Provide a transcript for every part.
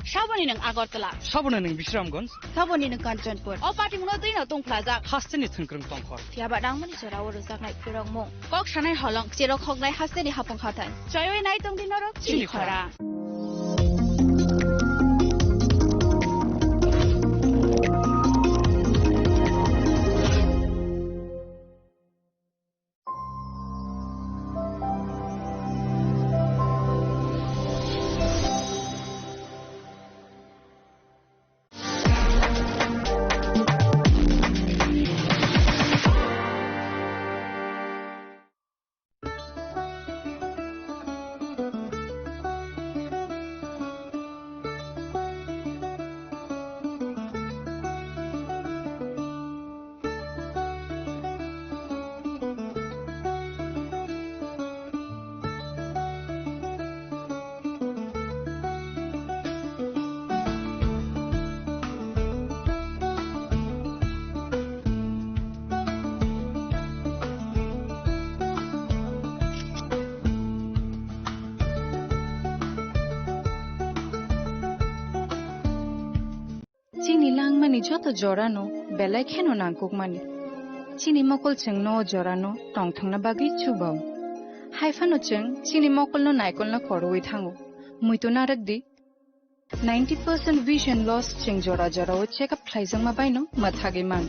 Shaboni ng Agartala. Sabona ng Bishramgons. Saboni ng Kanchanpur. O party mo din tong plaza. Hasten ni thungkrung tongkhor. Tiaba dang mani chora oro saknai pirong mo. Kok shanai holong chiro khognai haste ni hapong khatan. Choyoi nai tong dinoro chini khora. Chini lang mani joto jorano belai kheno nangkuk mani chini mokol cheng no jorano tong thang na bagi chubau haifano cheng chini mokol no naikol na koroi thango muito narak di 90% vision loss cheng jora jora o check up khlaijang ma baino mathage man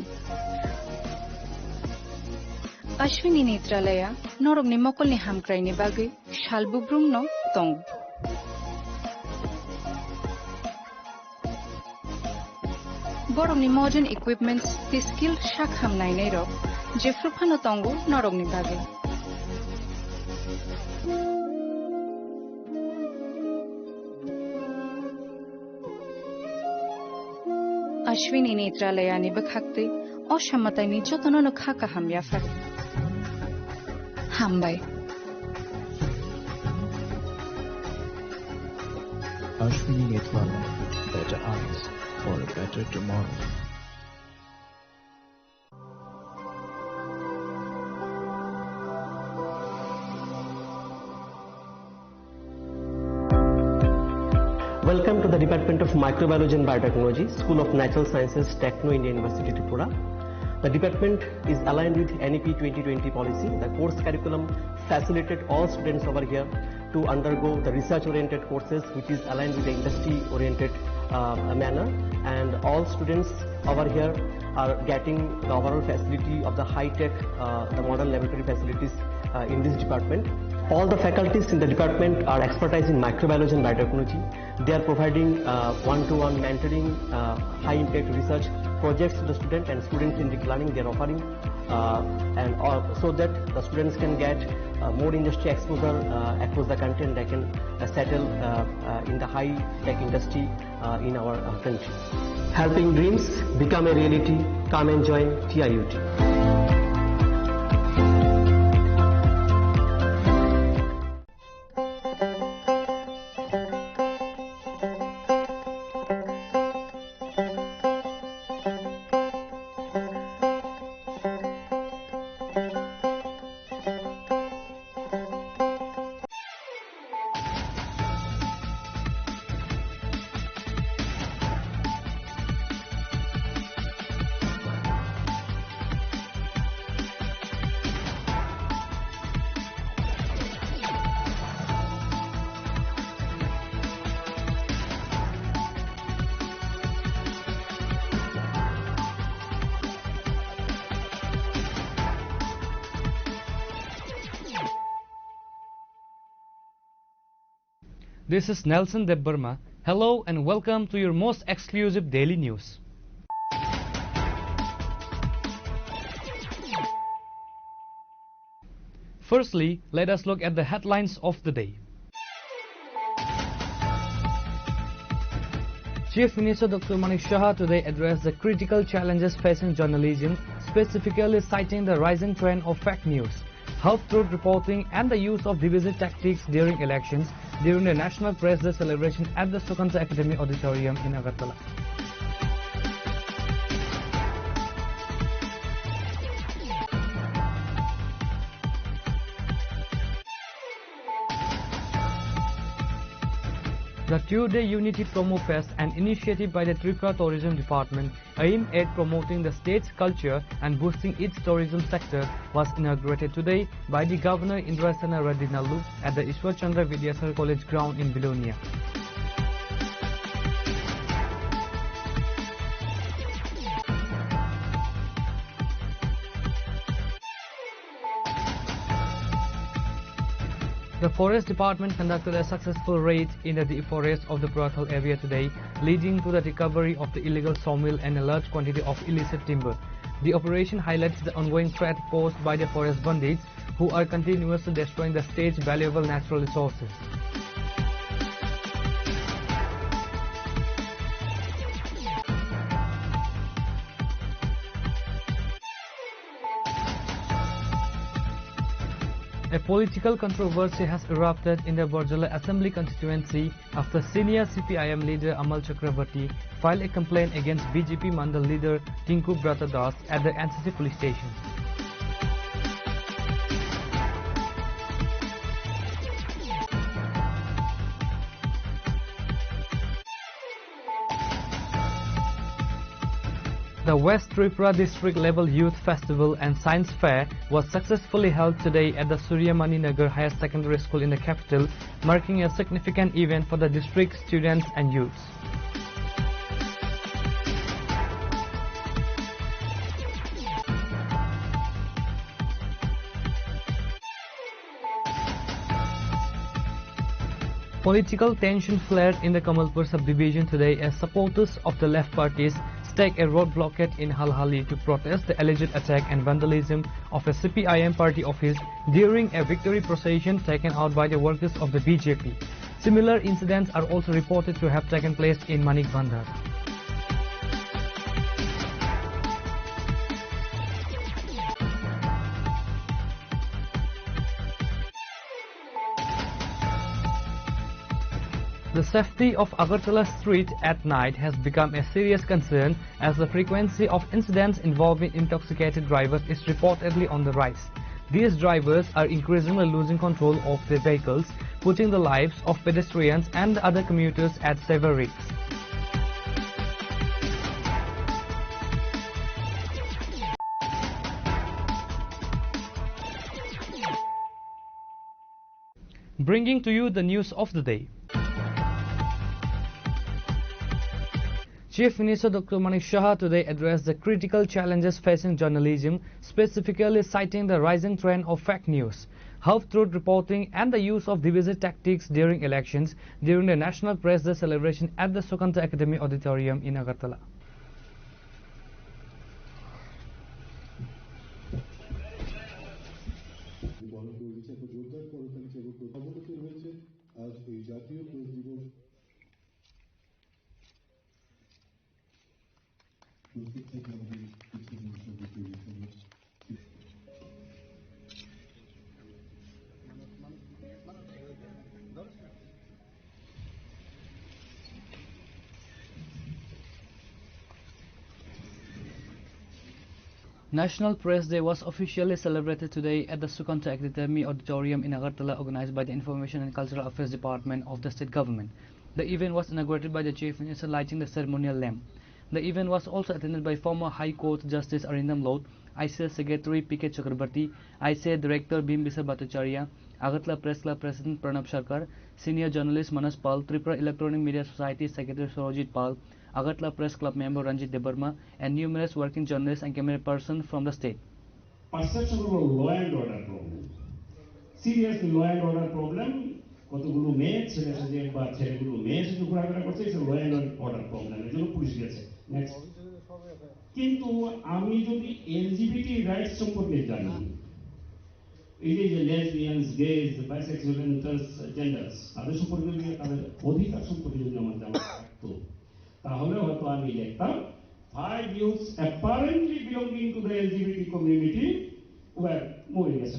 Ashwini Netralaya norok ni mokol ni hamkrai ni bagi shalbubrum no tong Borong ni modern equipments the skill shakham nai nei ro jefru phano tongu norong ni bage Ashwini Netralaya ni bakhakte oshamatai ni jotono no khaka ham ya far hambai Ashwini Netralaya better eyes for a better tomorrow. Welcome to the Department of Microbiology and Biotechnology, School of Natural Sciences, Techno India University, Tripura. The department is aligned with NEP 2020 policy. The course curriculum facilitated all students over here to undergo the research-oriented courses, which is aligned with the industry-oriented manner, and all students over here are getting the overall facility of the high-tech, the modern laboratory facilities in this department. All the faculties in the department are expertise in microbiology and biotechnology. They are providing one-to-one mentoring, high-impact research projects to the student, and student-centric learning they are offering, so that the students can get more industry exposure across the country, and they can settle in the high-tech industry in our country. Helping dreams become a reality. Come and join TIUT. This is Nelson Debbarma. Hello and welcome to your most exclusive daily news. Firstly, let us look at the headlines of the day. Chief Minister Dr. Manik Shah today addressed the critical challenges facing journalism, specifically citing the rising trend of fake news, half-truth reporting and the use of divisive tactics during elections during the National Press Day celebration at the Sukanta Academy Auditorium in Agartala. The two-day Unity Promo Fest, an initiative by the Tripura Tourism Department aimed at promoting the state's culture and boosting its tourism sector, was inaugurated today by the Governor Indrasena Reddy Nallu at the Ishwar Chandra Vidyasar College ground in Bilonia. The Forest Department conducted a successful raid in the deep forest of the Purathal area today, leading to the recovery of the illegal sawmill and a large quantity of illicit timber. The operation highlights the ongoing threat posed by the forest bandits, who are continuously destroying the state's valuable natural resources. A political controversy has erupted in the Barjala Assembly constituency after senior CPIM leader Amal Chakravarti filed a complaint against BJP Mandal leader Tinku Brata Das at the NCC police station. The West Tripura District Level Youth Festival and Science Fair was successfully held today at the Suryamani Nagar Higher Secondary School in the capital, marking a significant event for the district students and youths. Political tension flared in the Kamalpur subdivision today as supporters of the left parties staged a road blockade in Halhali to protest the alleged attack and vandalism of a CPIM party office during a victory procession taken out by the workers of the BJP. Similar incidents are also reported to have taken place in Manik Bandar. The safety of Agartala street at night has become a serious concern as the frequency of incidents involving intoxicated drivers is reportedly on the rise. These drivers are increasingly losing control of their vehicles, putting the lives of pedestrians and other commuters at severe risk. Bringing to you the news of the day. Chief Minister Dr. Manik Shah today addressed the critical challenges facing journalism, specifically citing the rising trend of fake news, half-truth reporting and the use of divisive tactics during elections during the National Press Day celebration at the Sukanta Academy Auditorium in Agartala. National Press Day was officially celebrated today at the Sukanta Academy Auditorium in Agartala, organized by the Information and Cultural Affairs Department of the state government. The event was inaugurated by the Chief Minister lighting the ceremonial lamp. The event was also attended by former High Court Justice Arindam Lod, ICA Secretary P.K. Chakrabarti, ICA Director Bimbisar Bhattacharya, Agartala Press Club President Pranab Sarkar, Senior Journalist Manas Pal, Tripura Electronic Media Society Secretary Sorojit Pal, Agartala Press Club member Ranjit Debarma, and numerous working journalists and camera persons from the state. Perception of law and order problem. Serious law and order problem. কতগুলো মেয়ে ছেলে সাথে বা ছেলেগুলো মেয়ে সাথে ঘোরাফেরা করছে, এটা ল অ্যান্ড অর্ডার প্রবলেম, এর জন্য পুলিশ গেছে। নেক্সট, কিন্তু আমি যদি এলজিবিটি রাইটস সম্পর্কে জানি, এই যে লেসবিয়ানস, গেজ, বাইসেক্সুয়াল এন্ড ট্রান্সজেন্ডার্স, তাদের সম্পর্কে যদি তাদের অধিকার সম্পর্কে যদি আমার জানা থাকতো, তাহলে হয়তো আমি লিখতাম 5 youths apparently belonging to the LGBT community were moving etc.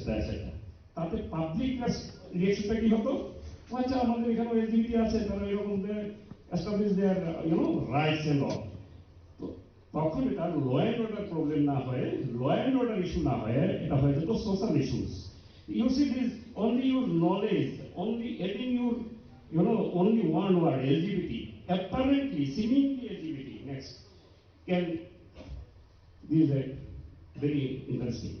তাতে পাবলিক রিঅ্যাকশনটা কি হতো? আচ্ছা, আমাদের এখানে এলজিবিটি আছে, তারা এরকম establish their rights and all. তো তখন এটা ল অ্যান্ড অর্ডার প্রবলেম না হয়ে, ল অ্যান্ড অর্ডার ইস্যু না হয়ে, এটা হয়ে যেত social issues. You see, this only your knowledge, only adding your, own only one word, LGBT, apparently, seemingly LGBT, next, can, this is very interesting.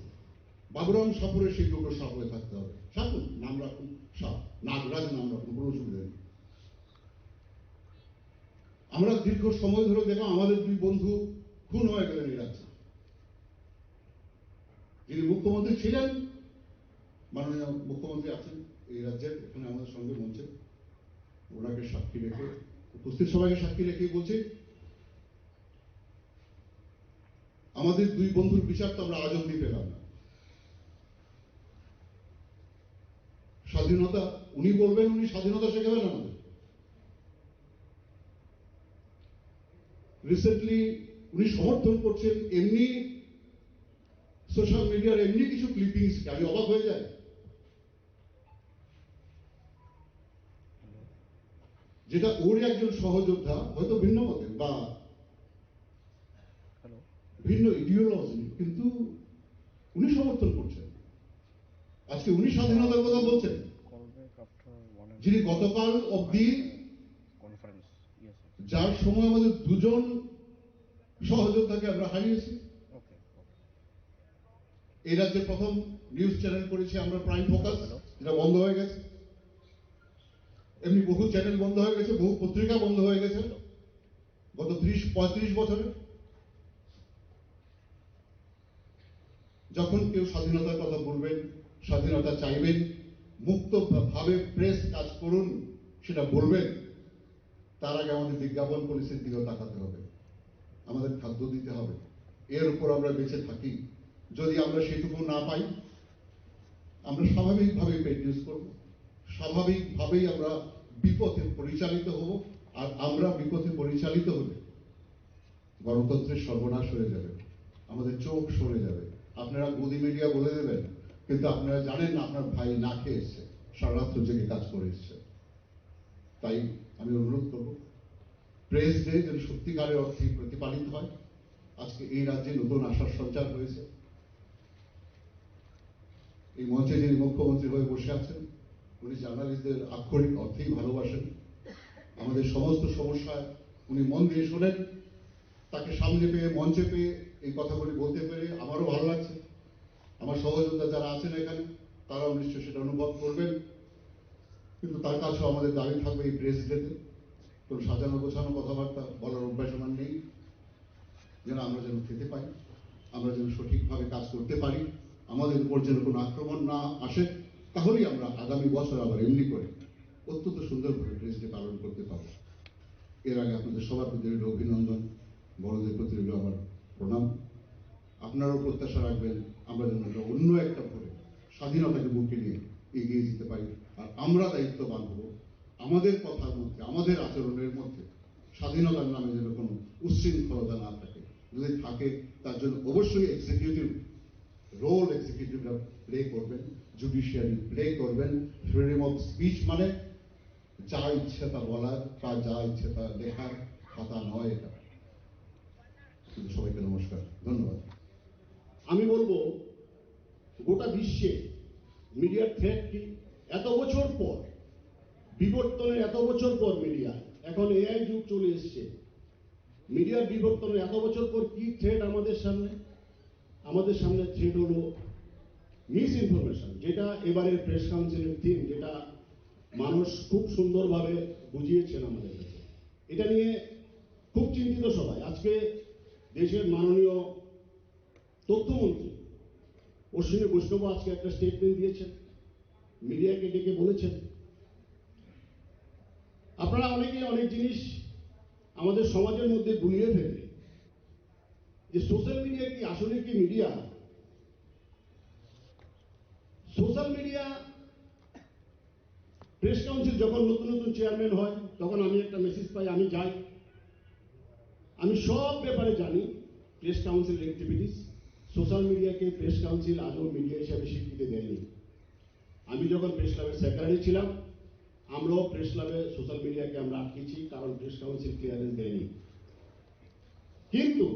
Baburam সাপুরের সেই দুটো সাপ হয়ে থাকতে হবে। সাপুর নাম রাখুন, সাপ, নাগরাজ নাম রাখুন, কোনো অসুবিধা নেই। আমরা দীর্ঘ সময় ধরে দেখলাম আমাদের দুই বন্ধু খুন হয়ে গেলেন এই রাজ্যে। যিনি মুখ্যমন্ত্রী ছিলেন, মাননীয় মুখ্যমন্ত্রী আছেন এই রাজ্যের, এখানে আমাদের সঙ্গে মঞ্চে, ওনাকে সাক্ষী রেখে, উপস্থিত সবাইকে সাক্ষী রেখেই বলছি, আমাদের দুই বন্ধুর বিচার তো আমরা আজ অব্দি পেলাম না। স্বাধীনতা উনি বলবেন, উনি স্বাধীনতা শেখাবেন আমাদের। রিসেন্টলি উনি সমর্থন করছেন এমনি সোশ্যাল মিডিয়ার এমনি কিছু ক্লিপিংস, আমি অবাক হয়ে যায়। যেটা ওর একজন সহযোদ্ধা, হয়তো ভিন্ন মতের বা ভিন্ন ইডিওলজি, কিন্তু উনি সমর্থন করছেন। আজকে উনি স্বাধীনতার কথা বলছেন, যিনি গতকাল অব্দি, যার সময় আমাদের দুজন সহযোদ্ধাকে আমরা হারিয়েছি। এই রাজ্যের প্রথম নিউজ চ্যানেল করেছি আমরা প্রাইম ফোকাস, যেটা বন্ধ হয়ে গেছে। এমনি বহু চ্যানেল বন্ধ হয়ে গেছে, বহু পত্রিকা বন্ধ হয়ে গেছে গত 30-35 বছরে। যখন কেউ স্বাধীনতার কথা বলবেন, স্বাধীনতা চাইবেন, মুক্ত ভাবে প্রেস কাজ করুন সেটা বলবেন, তার আগে আমাদের বিজ্ঞাপন পলিসির দিকেও তাকাতে হবে, আমাদের খাদ্য দিতে হবে, এর উপর আমরা বেঁচে থাকি। যদি আমরা সেটুকু না পাই, আমরা স্বাভাবিকভাবেই পেট ইউজ করব, স্বাভাবিকভাবেই আমরা বিপথে পরিচালিত হব। আর আমরা বিপথে পরিচালিত হলে গণতন্ত্রের সর্বনাশ হয়ে যাবে, আমাদের চোখ সরে যাবে। আপনারা গদি মিডিয়া বলে দেবেন, কিন্তু আপনারা জানেন না আপনার ভাই না খেয়ে এসছে, সারা রাত্র জেগে কাজ করে এসছে। তাই আমি অনুরোধ করব, প্রেস ডে যেন সত্যিকারের অর্থে প্রতিপালিত হয়। আজকে এই রাজ্যে নতুন আশার সঞ্চার হয়েছে। এই মঞ্চে যিনি মুখ্যমন্ত্রী হয়ে বসে আছেন, উনি জার্নালিস্টদের আক্ষরিক অর্থেই ভালোবাসেন। আমাদের সমস্ত সমস্যায় উনি মন দিয়ে শোনেন। তাকে সামনে পেয়ে, মঞ্চে পেয়ে এই কথাগুলি বলতে পেরে আমারও ভালো লাগছে। আমার সহযোদ্ধা যারা আছেন এখানে, তারাও নিশ্চয়ই সেটা অনুভব করবেন। কিন্তু তার কাছেও আমাদের দাবি থাকবে এই প্রেস ডেতে কোনো সাজানো গোছানো কথাবার্তা বলার অভ্যাস আমার নেই, যেন আমরা যেন খেতে পাই, আমরা যেন সঠিকভাবে কাজ করতে পারি, আমাদের উপর যেন কোনো আক্রমণ না আসে। তাহলেই আমরা আগামী বছর আবার এমনি করে অত্যন্ত সুন্দরভাবে প্রেস ডে পালন করতে পারব। এর আগে আপনাদের সবার প্রতি রইল অভিনন্দন, বড়দের প্রতি রইল আমার প্রণাম। আপনারাও প্রত্যাশা রাখবেন আমরা যেন অন্য একটা ভোরে স্বাধীনতাকে বুকে নিয়ে এগিয়ে যেতে পারি। আর আমরা দায়িত্ববান হব, আমাদের কথার মধ্যে, আমাদের আচরণের মধ্যে স্বাধীনতার নামে যেন কোনো উচ্ছৃঙ্খলতা না থাকে। যদি থাকে, তার জন্য অবশ্যই এক্সিকিউটিভ রোল এক্সিকিউটিভরা প্লে করবেন, জুডিশিয়ারি প্লে করবেন। ফ্রিডম অফ স্পিচ মানে যা ইচ্ছে তা বলার বা যা ইচ্ছে তা লেখার খাতা নয় এটা। সবাইকে নমস্কার, ধন্যবাদ। আমি বলবো গোটা বিশ্বে মিডিয়ার থ্রেট কি, এত বছর পর বিবর্তনের, এত বছর পর মিডিয়া, এখন এআই যুগ চলে এসছে, মিডিয়ার বিবর্তনের এত বছর পর কি থ্রেট আমাদের সামনে? আমাদের সামনে থ্রেট হলো মিস ইনফরমেশন, যেটা এবারের প্রেস কাউন্সিলের থিম, যেটা মানুষ খুব সুন্দরভাবে বুঝিয়েছেন আমাদের কাছে। এটা নিয়ে খুব চিন্তিত সবাই। আজকে দেশের মাননীয় তথ্যমন্ত্রী অশ্বিনী বৈষ্ণব আজকে একটা স্টেটমেন্ট দিয়েছেন, মিডিয়াকে ডেকে বলেছেন, আপনারা অনেকে অনেক জিনিস আমাদের সমাজের মধ্যে গুলিয়ে ফেলে, যে সোশ্যাল মিডিয়া কি আসলে কি media? Social media, press council যখন নতুন নতুন চেয়ারম্যান হয়, তখন আমি একটা মেসেজ পাই, আমি যাই, আমি সব ব্যাপারে জানি প্রেস কাউন্সিলের অ্যাক্টিভিটিস। সোশ্যাল মিডিয়াকে প্রেস কাউন্সিল আজও মিডিয়া হিসাবে স্বীকৃতি দেয়নি। আমি যখন প্রেস ক্লাবের সেক্রেটারি ছিলাম, আমরাও প্রেস ক্লাবে সোশ্যাল মিডিয়াকে আমরা আটকেছি, কারণ প্রেস কাউন্সিল ক্লিয়ারেন্স দেয়নি। কিন্তু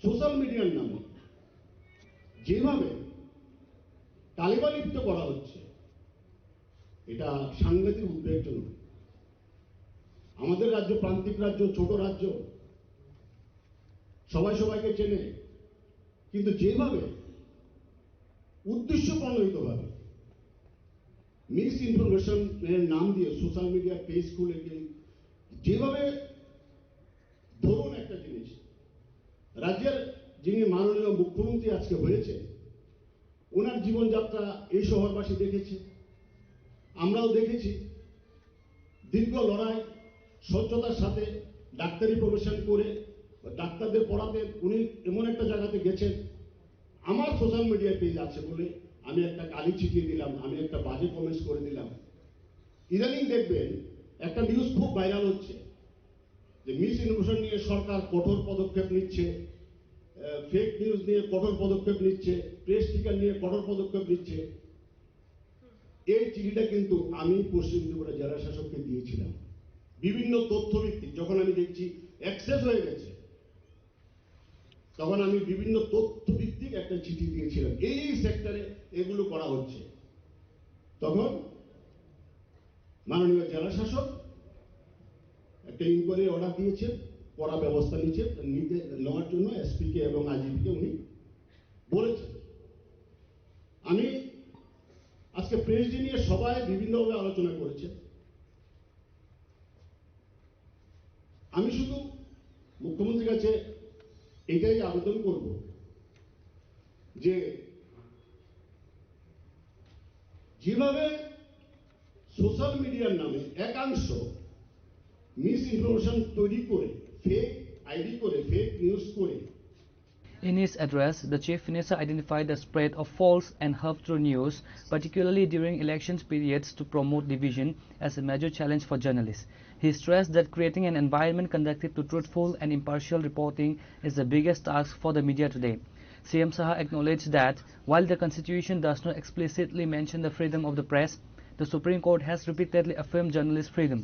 সোশ্যাল মিডিয়ার নামে যেভাবে তালিবালিপ্ত করা হচ্ছে, এটা সাংঘাতিক উদ্বেগজনক। আমাদের রাজ্য প্রান্তিক রাজ্য, ছোট রাজ্য, সবাই সবাইকে চেনে, কিন্তু যেভাবে উদ্দেশ্য প্রণোদিতভাবে মিস ইনফরমেশন এর নাম দিয়ে সোশ্যাল মিডিয়া পেজ খুলে যেভাবে, ধরুন একটা জিনিস, রাজ্যের যিনি মাননীয় মুখ্যমন্ত্রী আজকে হয়েছে, ওনার জীবনযাত্রা এই শহরবাসী দেখেছে, আমরাও দেখেছি। দীর্ঘ লড়াই, স্বচ্ছতার সাথে ডাক্তারি প্রফেশন করে ডাক্তারদের পড়াতে উনি এমন একটা জায়গাতে গেছেন। আমার সোশ্যাল মিডিয়া পেজ আছে বলে আমি একটা গালি ছিটিয়ে দিলাম, আমি একটা বাজে কমেন্টস করে দিলাম। ইদানিং দেখবেন একটা নিউজ খুব ভাইরাল হচ্ছে যে মিস ইনফরমেশন নিয়ে সরকার কঠোর পদক্ষেপ নিচ্ছে, ফেক নিউজ নিয়ে কঠোর পদক্ষেপ নিচ্ছে, প্রেস স্টিকার নিয়ে কঠোর পদক্ষেপ নিচ্ছে। এই চিঠিটা কিন্তু আমি পশ্চিম ত্রিপুরা জেলা শাসককে দিয়েছিলাম। বিভিন্ন তথ্যভিত্তিক, যখন আমি দেখছি অ্যাক্সেস হয়ে গেছে, তখন আমি বিভিন্ন তথ্যভিত্তিক একটা চিঠি দিয়েছিলাম, এই সেক্টরে এগুলো করা হচ্ছে। তখন মাননীয় জেলা শাসক একটা ইনকোয়ারি অর্ডার দিয়েছেন, কড়া ব্যবস্থা নেওয়ার জন্য এসপিকে এবং আইজিপিকে উনি বলেছেন। আমি আজকে প্রেস ডে নিয়ে সবাই বিভিন্নভাবে আলোচনা করেছে। আমি শুধু মুখ্যমন্ত্রীর কাছে এটাই আবেদন করব যে যেভাবে সোশ্যাল মিডিয়ার নামে একাংশ মিস ইনফরমেশন তৈরি করে, ফেক আইডি করে, ফেক নিউজ করে। In his address, the Chief Minister identified the spread of false and half-true news, particularly during elections periods, to promote division as a major challenge for journalists. He stressed that creating an environment conducive to truthful and impartial reporting is the biggest task for the media today. CM Saha acknowledged that while the Constitution does not explicitly mention the freedom of the press, the Supreme Court has repeatedly affirmed journalist freedom.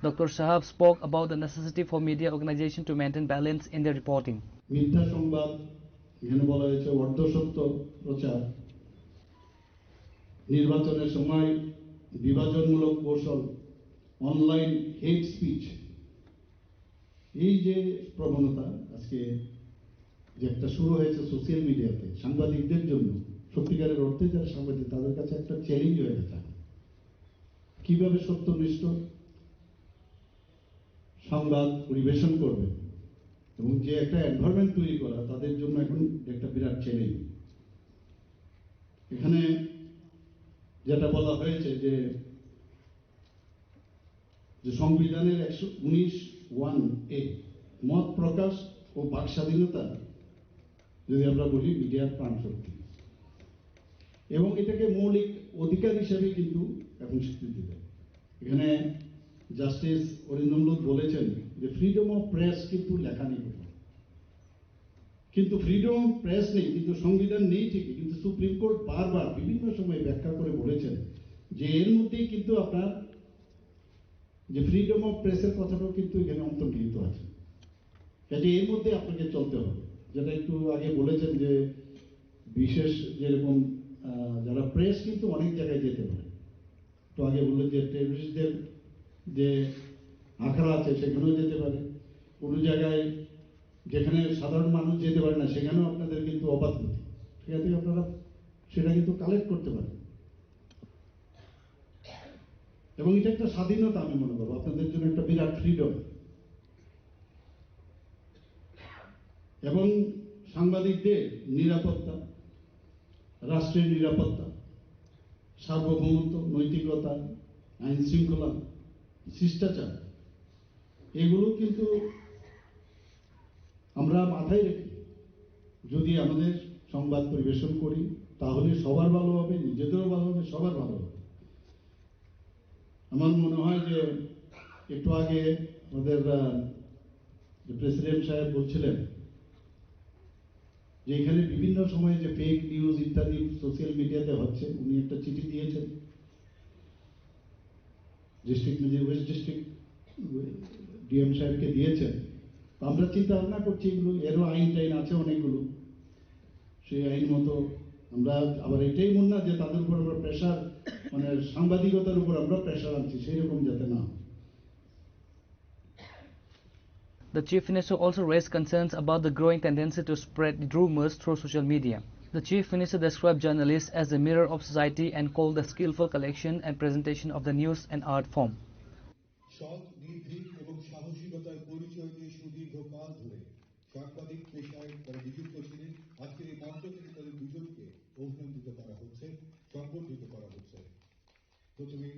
Dr. Sahab spoke about the necessity for media organizations to maintain balance in their reporting. মিথ্যা সংবাদ, এখানে বলা হয়েছে অর্ধসত্য প্রচার, নির্বাচনের সময় বিভাজনমূলক কৌশল, online হেট speech, এই যে প্রবণতা আজকে যে একটা শুরু হয়েছে সোশ্যাল মিডিয়াতে সাংবাদিকদের জন্য, সত্যিকারের অর্থে যারা সাংবাদিক তাদের কাছে একটা চ্যালেঞ্জ হয়ে গেছে। কিভাবে সত্যনিষ্ঠ সংবাদ পরিবেশন করবে এবং যে একটা এনভায়রনমেন্ট তৈরি করা তাদের জন্য এখন একটা বিরাট চ্যালেঞ্জ। এখানে যেটা বলা হয়েছে যে সংবিধানের 119(1)(a) মত প্রকাশ ও বাক স্বাধীনতা যদি আমরা বলি মিডিয়ার প্রাণশক্তি, এবং এটাকে মৌলিক অধিকার হিসেবে কিন্তু এখন স্বীকৃতি দেয়। এখানে জাস্টিস অরিন্দম বলেছেন যে ফ্রিডম অফ প্রেস কিন্তু লেখা নেই, কিন্তু ফ্রিডম অফ প্রেস নেই, কিন্তু সংবিধান নেই ঠিকই, কিন্তু সুপ্রিম কোর্ট বারবার বিভিন্ন সময় ব্যাখ্যা করে বলেছেন যে এর মধ্যেই কিন্তু আপনার যে ফ্রিডম অফ প্রেসের কথাটাও কিন্তু এখানে অন্তর্নিহিত আছে। কাজে এর মধ্যে আপনাকে চলতে হবে। যেটা একটু আগে বলেছেন যে বিশেষ যেরকম যারা প্রেস কিন্তু অনেক জায়গায় যেতে পারে, তো আগে বললেন যে টেররিস্টদের যে আখড়া আছে সেখানেও যেতে পারে, কোনো জায়গায় যেখানে সাধারণ মানুষ যেতে পারে না সেখানেও আপনাদের কিন্তু অবাধ গতি, সেখান থেকে আপনারা সেটা কিন্তু কালেক্ট করতে পারেন, এবং এটা একটা স্বাধীনতা আমি মনে করবো, আপনাদের জন্য একটা বিরাট ফ্রিডম। এবং সাংবাদিকদের নিরাপত্তা, রাষ্ট্রের নিরাপত্তা, সার্বভৌমত্ব, নৈতিকতা, আইন শৃঙ্খলা, শিষ্টাচার, এগুলো কিন্তু আমরা মাথায় রেখে যদি আমাদের সংবাদ পরিবেশন করি তাহলে সবার ভালো হবে, নিজেদেরও ভালো হবে, সবার ভালো হবে। আমার মনে হয় যে একটু আগে আমাদের প্রেসিডেন্ট সাহেব বলছিলেন যে এখানে বিভিন্ন সময়ে যে ফেক নিউজ ইত্যাদি সোশ্যাল মিডিয়াতে হচ্ছে, উনি একটা চিঠি দিয়েছেন ডিস্ট্রিক্ট ওয়েস্ট ডিস্ট্রিক্ট ডিএম সাহেবকে দিয়েছেন। আমরা চিন্তা ভাবনা করছি এগুলো, এরও আইন টাইন আছে অনেকগুলো, সেই আইন মতো আমরা আবার এটাই মনে না যে তাদের উপর আমরা প্রেশার, মানে সাংবাদিকতার উপর আমরা প্রেশার আনছি, সেই রকম যাতে না। The Chief Minister also raised concerns about the growing tendency to spread rumors through social media. The Chief Minister described journalists as the mirror of society and called the skillful collection and presentation of the news an art form. সাংবাদিক পেশায় তারা নিযুক্ত ছিলেন আজকের এই মঞ্চ থেকে তাদের দুজনকে অভিনন্দিত করা হচ্ছে সম্বর্ধিত করা হচ্ছে প্রথমে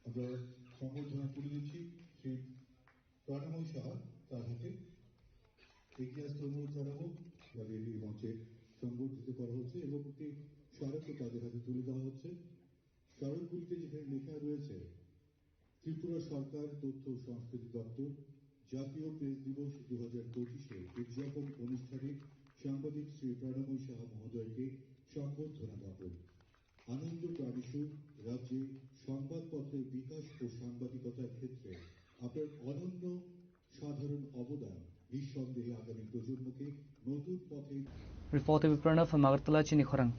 আমরা সম্বর্ধনা তুলে দিচ্ছি শ্রী প্রাণময় সাহা তার হাতে এগিয়ে আসতে অনুরোধ জানাবো যাদের এই মঞ্চে সম্বর্ধিত করা হচ্ছে এবং একটি স্মারকও তাদের হাতে তুলে দেওয়া হচ্ছে স্মারকগুলিতে যেখানে লেখা রয়েছে ত্রিপুরা সরকার তথ্য ও সংস্কৃতি দপ্তর জাতীয় প্রেস দিবস 2025-এ উদযাপন অনুষ্ঠানে সাংবাদিক শ্রী প্রাণময় সাহা মহোদয়কে সম্বর্ধনা জ্ঞাপন আনন্দ প্রাণীশু রাজ্যে সংবাদপত্রের বিকাশ ও সাংবাদিকতার ক্ষেত্রে আপনার অনন্য সাধারণ অবদান নিঃসন্দেহে আগামী প্রজন্মকে নতুন পথে Reported by Pranav from Agartala, Chinikhorang.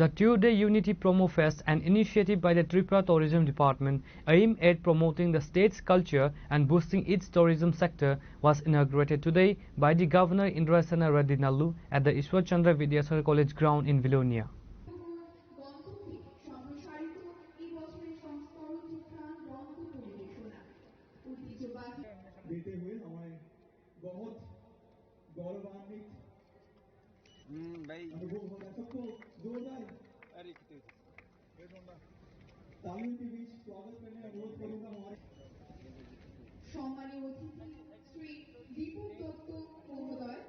The two-day Unity Promo Fest, an initiative by the Tripura Tourism Department aimed at promoting the state's culture and boosting its tourism sector, was inaugurated today by the Governor Indrasena Reddy Nallu at the Ishwar Chandra Vidyasar College ground in Vilonia. সম্মানীয় অতিথি শ্রী দীপক দত্ত মহোদয়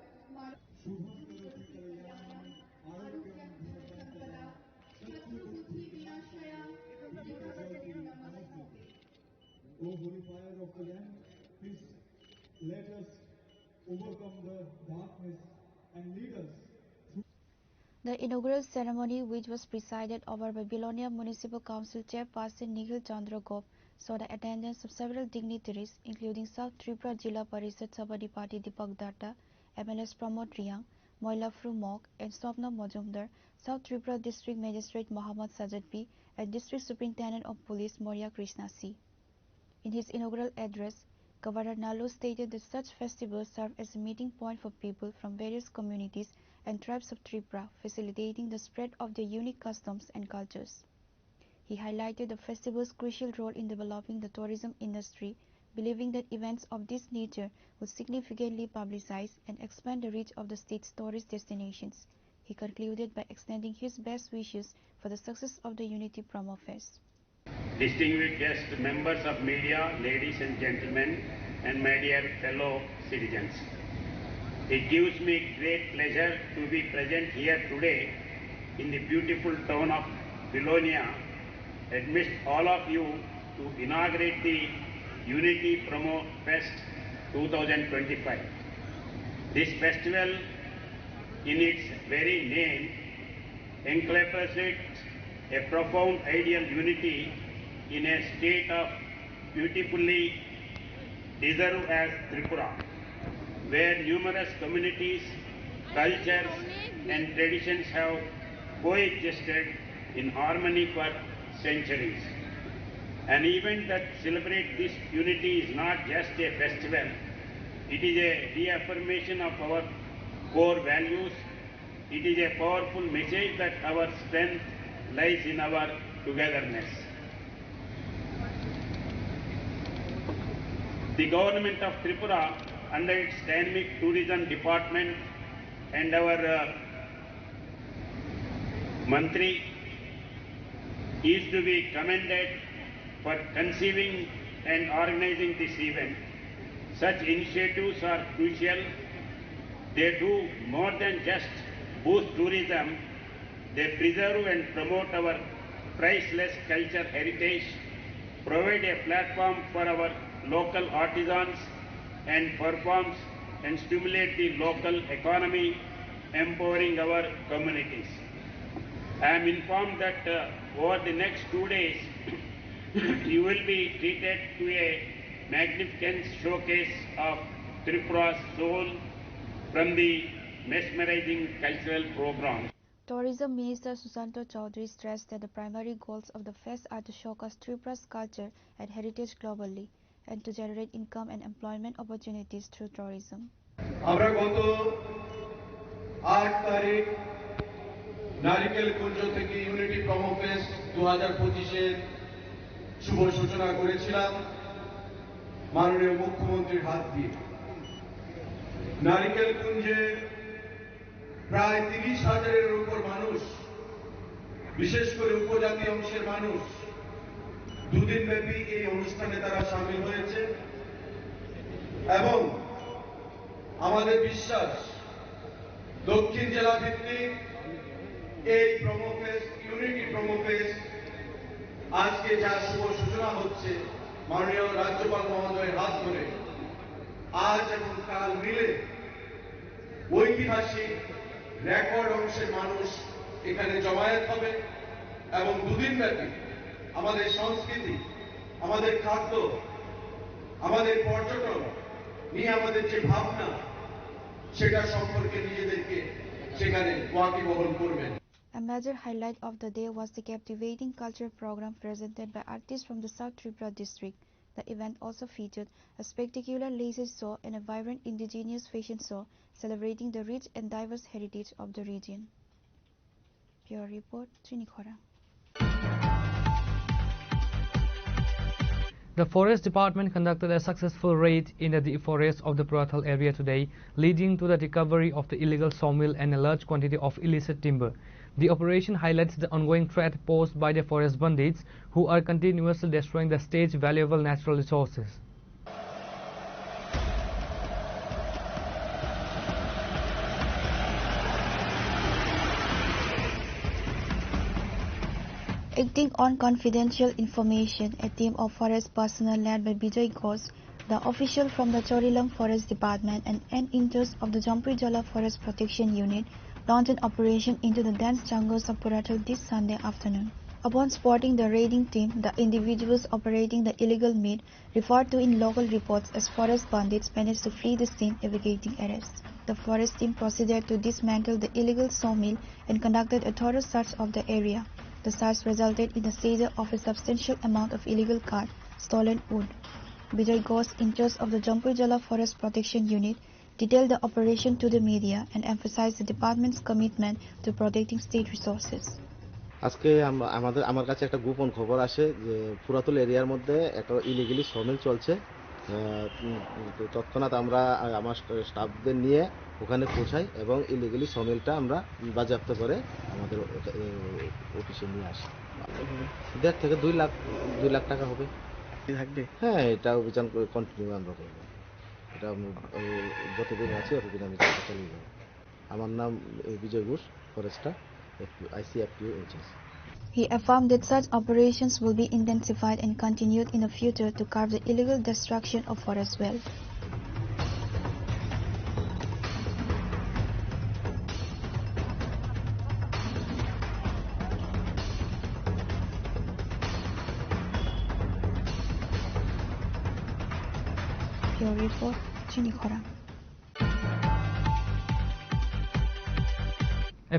O holy fire of the Lamb, please let us overcome the darkness and lead us. The inaugural ceremony, which was presided over by Vilonia Municipal Council Chairperson Nikhil Chandra Gop, saw the attendance of several dignitaries, including South Tripura Jilla Parishad Sabadipati Deepak Datta, MLS Pramod Riyang, Moila Frumok, and Swapna Majumdar, South Tripura District Magistrate Mohammad Sajad P, and District Superintendent of Police Moria Krishna C. In his inaugural address, Governor Nallu stated that such festivals serve as a meeting point for people from various communities and tribes of Tripura, facilitating the spread of their unique customs and cultures. He highlighted the festival's crucial role in developing the tourism industry, believing that events of this nature would significantly publicize and expand the reach of the state's tourist destinations. He concluded by extending his best wishes for the success of the Unity Promo Fest. Distinguished guests, members of media, ladies and gentlemen, and my dear fellow citizens. It gives me great pleasure to be present here today in the beautiful town of Vilonia, amidst all of you, to inaugurate the Unity Promo Fest 2025. This festival, in its very name, encapsulates a profound ideal unity in a state of beautifully deserved as Tripura, where numerous communities, cultures and traditions have coexisted in harmony for centuries. An event that celebrates this unity is not just a festival, it is a reaffirmation of our core values. It is a powerful message that our strength lies in our togetherness. The government of Tripura, under its dynamic tourism department and our Mantri, is to be commended for conceiving and organizing this event. Such initiatives are crucial. They do more than just boost tourism, they preserve and promote our priceless culture heritage, provide a platform for our local artisans and performs and stimulate the local economy, empowering our communities. I am informed that over the next 2 days, you will be treated to a magnificent showcase of Tripura's soul from the mesmerizing cultural program. Tourism Minister Susanto Chaudhary stressed that the primary goals of the fest are to showcase Tripura's culture and heritage globally and to generate income and employment opportunities through tourism. আমরা গত 8 তারিখ নারিকেল কুঞ্জ থেকে unity promo fest 2025 এর শুভ সূচনা করেছিলাম মাননীয় মুখ্যমন্ত্রীর হাত দিয়ে। নারিকেল কুঞ্জে প্রায় 30,000-এর উপর মানুষ, বিশেষ করে উপজাতি অংশের মানুষ, দুদিন ব্যাপী এই অনুষ্ঠানে তারা শামিল হয়েছে এবং আমাদের বিশ্বাস দক্ষিণ জেলা ভিত্তিক এই promo fest, unity promo fest আজকে যা শুভ সূচনা হচ্ছে মাননীয় রাজ্যপাল মহোদয়ের হাত ধরে আজ এবং কাল মিলে ঐতিহাসিক রেকর্ড অংশের মানুষ এখানে জমায়েত হবে এবং দুদিন ব্যাপী আমাদের সংস্কৃতি, আমাদের খাদ্য, আমাদের পর্যটন নিয়ে আমাদের যে ভাবনা সেটা সম্পর্কে নিজেদেরকে সেখানে ওয়াকিবহাল করবেন। A major highlight of the day was the captivating culture program presented by artists from the South Tripura district. The event also featured a spectacular laser show and a vibrant indigenous fashion show celebrating the rich and diverse heritage of the region. Pure report, Chinikhora. The Forest Department conducted a successful raid in the deep forest of the Purathal area today, leading to the recovery of the illegal sawmill and a large quantity of illicit timber. The operation highlights the ongoing threat posed by the forest bandits, who are continuously destroying the state's valuable natural resources. Acting on confidential information, a team of forest personnel led by Bijay Ghosh, the official from the Chorilam Forest Department and interns of the Jampui-Jala Forest Protection Unit launched an operation into the dense jungles of Purathal this Sunday afternoon. Upon spotting the raiding team, the individuals operating the illegal meat, referred to in local reports as forest bandits, managed to flee the scene, evading arrest. The forest team proceeded to dismantle the illegal sawmill and conducted a thorough search of the area. The search resulted in the seizure of a substantial amount of illegal cut, stolen wood. Bijay Ghosh, in charge of the Jampui-Jala Forest Protection Unit, detailed the operation to the media and emphasized the department's commitment to protecting state resources. আজকে আমার কাছে একটা গোপন খবর আসে যে পুরাতল এরিয়ার মধ্যে একটা ইলিগালি সমিল চলছে। তৎক্ষণাৎ আমরা আমার স্টাফদের নিয়ে ওখানে পৌঁছাই এবং ইলিগালি সমিলটা আমরা বাজেয়াপ্ত করে আমাদের অফিসে নিয়ে আসি। 1.5 থেকে 2 লাখ টাকা হবে। থাকবে? হ্যাঁ, এটা অভিযান কন্টিনিউ আমরা করব। এটা যতদিন আছে ততদিন আমি চালিয়ে যাব। আমার নাম Bijoy Ghosh, forester, ICFTO-HS. He affirmed that such operations will be intensified and continued in the future to curb the illegal destruction of forest wealth. Your report, Chinikhora.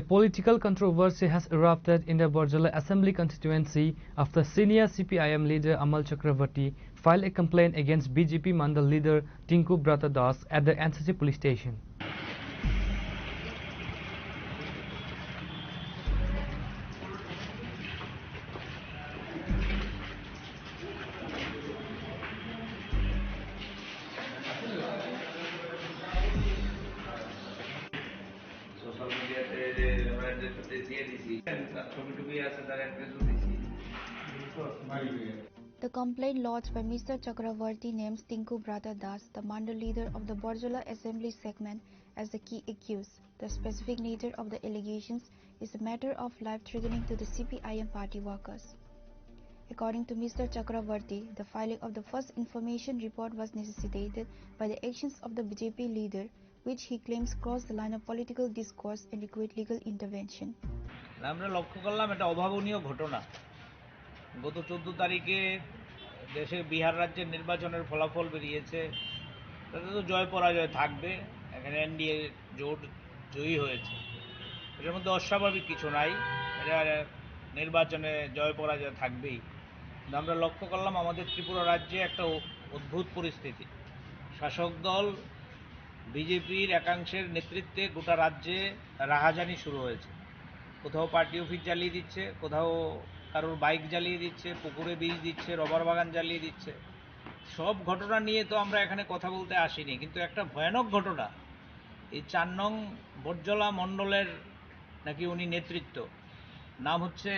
A political controversy has erupted in the Borjala Assembly constituency after senior CPIM leader Amal Chakravarti filed a complaint against BJP Mandal leader Tinku Brata Das at the NCC police station. The complaint lodged by Mr. Chakravarti names Tinku Brata Das, the Mandal leader of the Borjala Assembly segment, as the key accused. The specific nature of the allegations is a matter of life-threatening to the CPIM party workers. According to Mr. Chakravarti, the filing of the first information report was necessitated by the actions of the BJP leader, which he claims crossed the line of political discourse and required legal intervention. আমরা লক্ষ্য করলাম এটা অভাবনীয় ঘটনা। গত 14 তারিখে দেশে বিহার রাজ্যের নির্বাচনের ফলাফল বেরিয়েছে। তাতে তো জয় পরাজয় থাকবে। এখানে এনডিএ জোট জয়ী হয়েছে। এটার মধ্যে অস্বাভাবিক কিছু নাই, এটা নির্বাচনে জয় পরাজয় থাকবেই। কিন্তু আমরা লক্ষ্য করলাম আমাদের ত্রিপুরা রাজ্যে একটা অদ্ভুত পরিস্থিতি। শাসক দল বিজেপির একাংশের নেতৃত্বে গোটা রাজ্যে রাহাজানি শুরু হয়েছে। কোথাও পার্টি অফিস জ্বালিয়ে দিচ্ছে, কোথাও কারোর বাইক জ্বালিয়ে দিচ্ছে, পুকুরে বীজ দিচ্ছে, রবার বাগান জ্বালিয়ে দিচ্ছে। সব ঘটনা নিয়ে তো আমরা এখানে কথা বলতে আসিনি, কিন্তু একটা ভয়ানক ঘটনা, এই 4 নং বটজলা মণ্ডলের নাকি উনি নেতৃত্ব, নাম হচ্ছে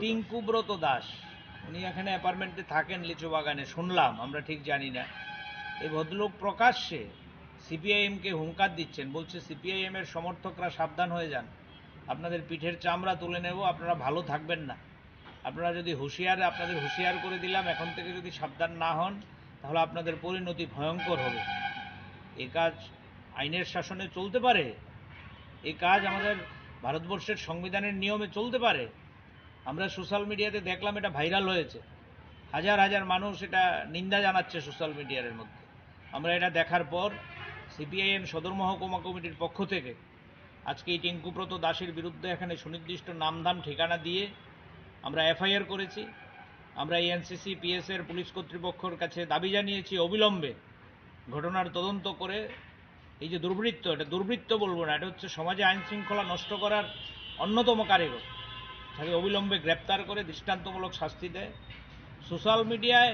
টিঙ্কুব্রত দাস। উনি এখানে অ্যাপার্টমেন্টে থাকেন লিচু বাগানে, শুনলাম, আমরা ঠিক জানি না। এই ভদ্রলোক প্রকাশ্যে সিপিআইএমকে হুঙ্কার দিচ্ছেন, বলছে সিপিআইএমের সমর্থকরা সাবধান হয়ে যান, আপনাদের পিঠের চামড়া তুলে নেব, আপনারা ভালো থাকবেন না। আপনারা যদি আপনাদের হুঁশিয়ার করে দিলাম, এখন থেকে যদি সাবধান না হন তাহলে আপনাদের পরিণতি ভয়ঙ্কর হবে। এই কাজ আইনের শাসনে চলতে পারে? এই কাজ আমাদের ভারতবর্ষের সংবিধানের নিয়মে চলতে পারে? আমরা সোশ্যাল মিডিয়াতে দেখলাম, এটা ভাইরাল হয়েছে, হাজার হাজার মানুষ এটা নিন্দা জানাচ্ছে সোশ্যাল মিডিয়ার মধ্যে। আমরা এটা দেখার পর সিপিআইএম সদর মহকুমা কমিটির পক্ষ থেকে আজকে এই টিঙ্কুব্রত দাসের বিরুদ্ধে এখানে সুনির্দিষ্ট নামধাম ঠিকানা দিয়ে আমরা এফআইআর করেছি। আমরা এনসিসি পিএসের পুলিশ কর্তৃপক্ষের কাছে দাবি জানিয়েছি অবিলম্বে ঘটনার তদন্ত করে এই যে দুর্বৃত্ত, এটা দুর্বৃত্ত বলবো না, এটা হচ্ছে সমাজে আইন শৃঙ্খলা নষ্ট করার অন্যতম কারিগর, তাকে অবিলম্বে গ্রেপ্তার করে দৃষ্টান্তমূলক শাস্তি দেয়। সোশ্যাল মিডিয়ায়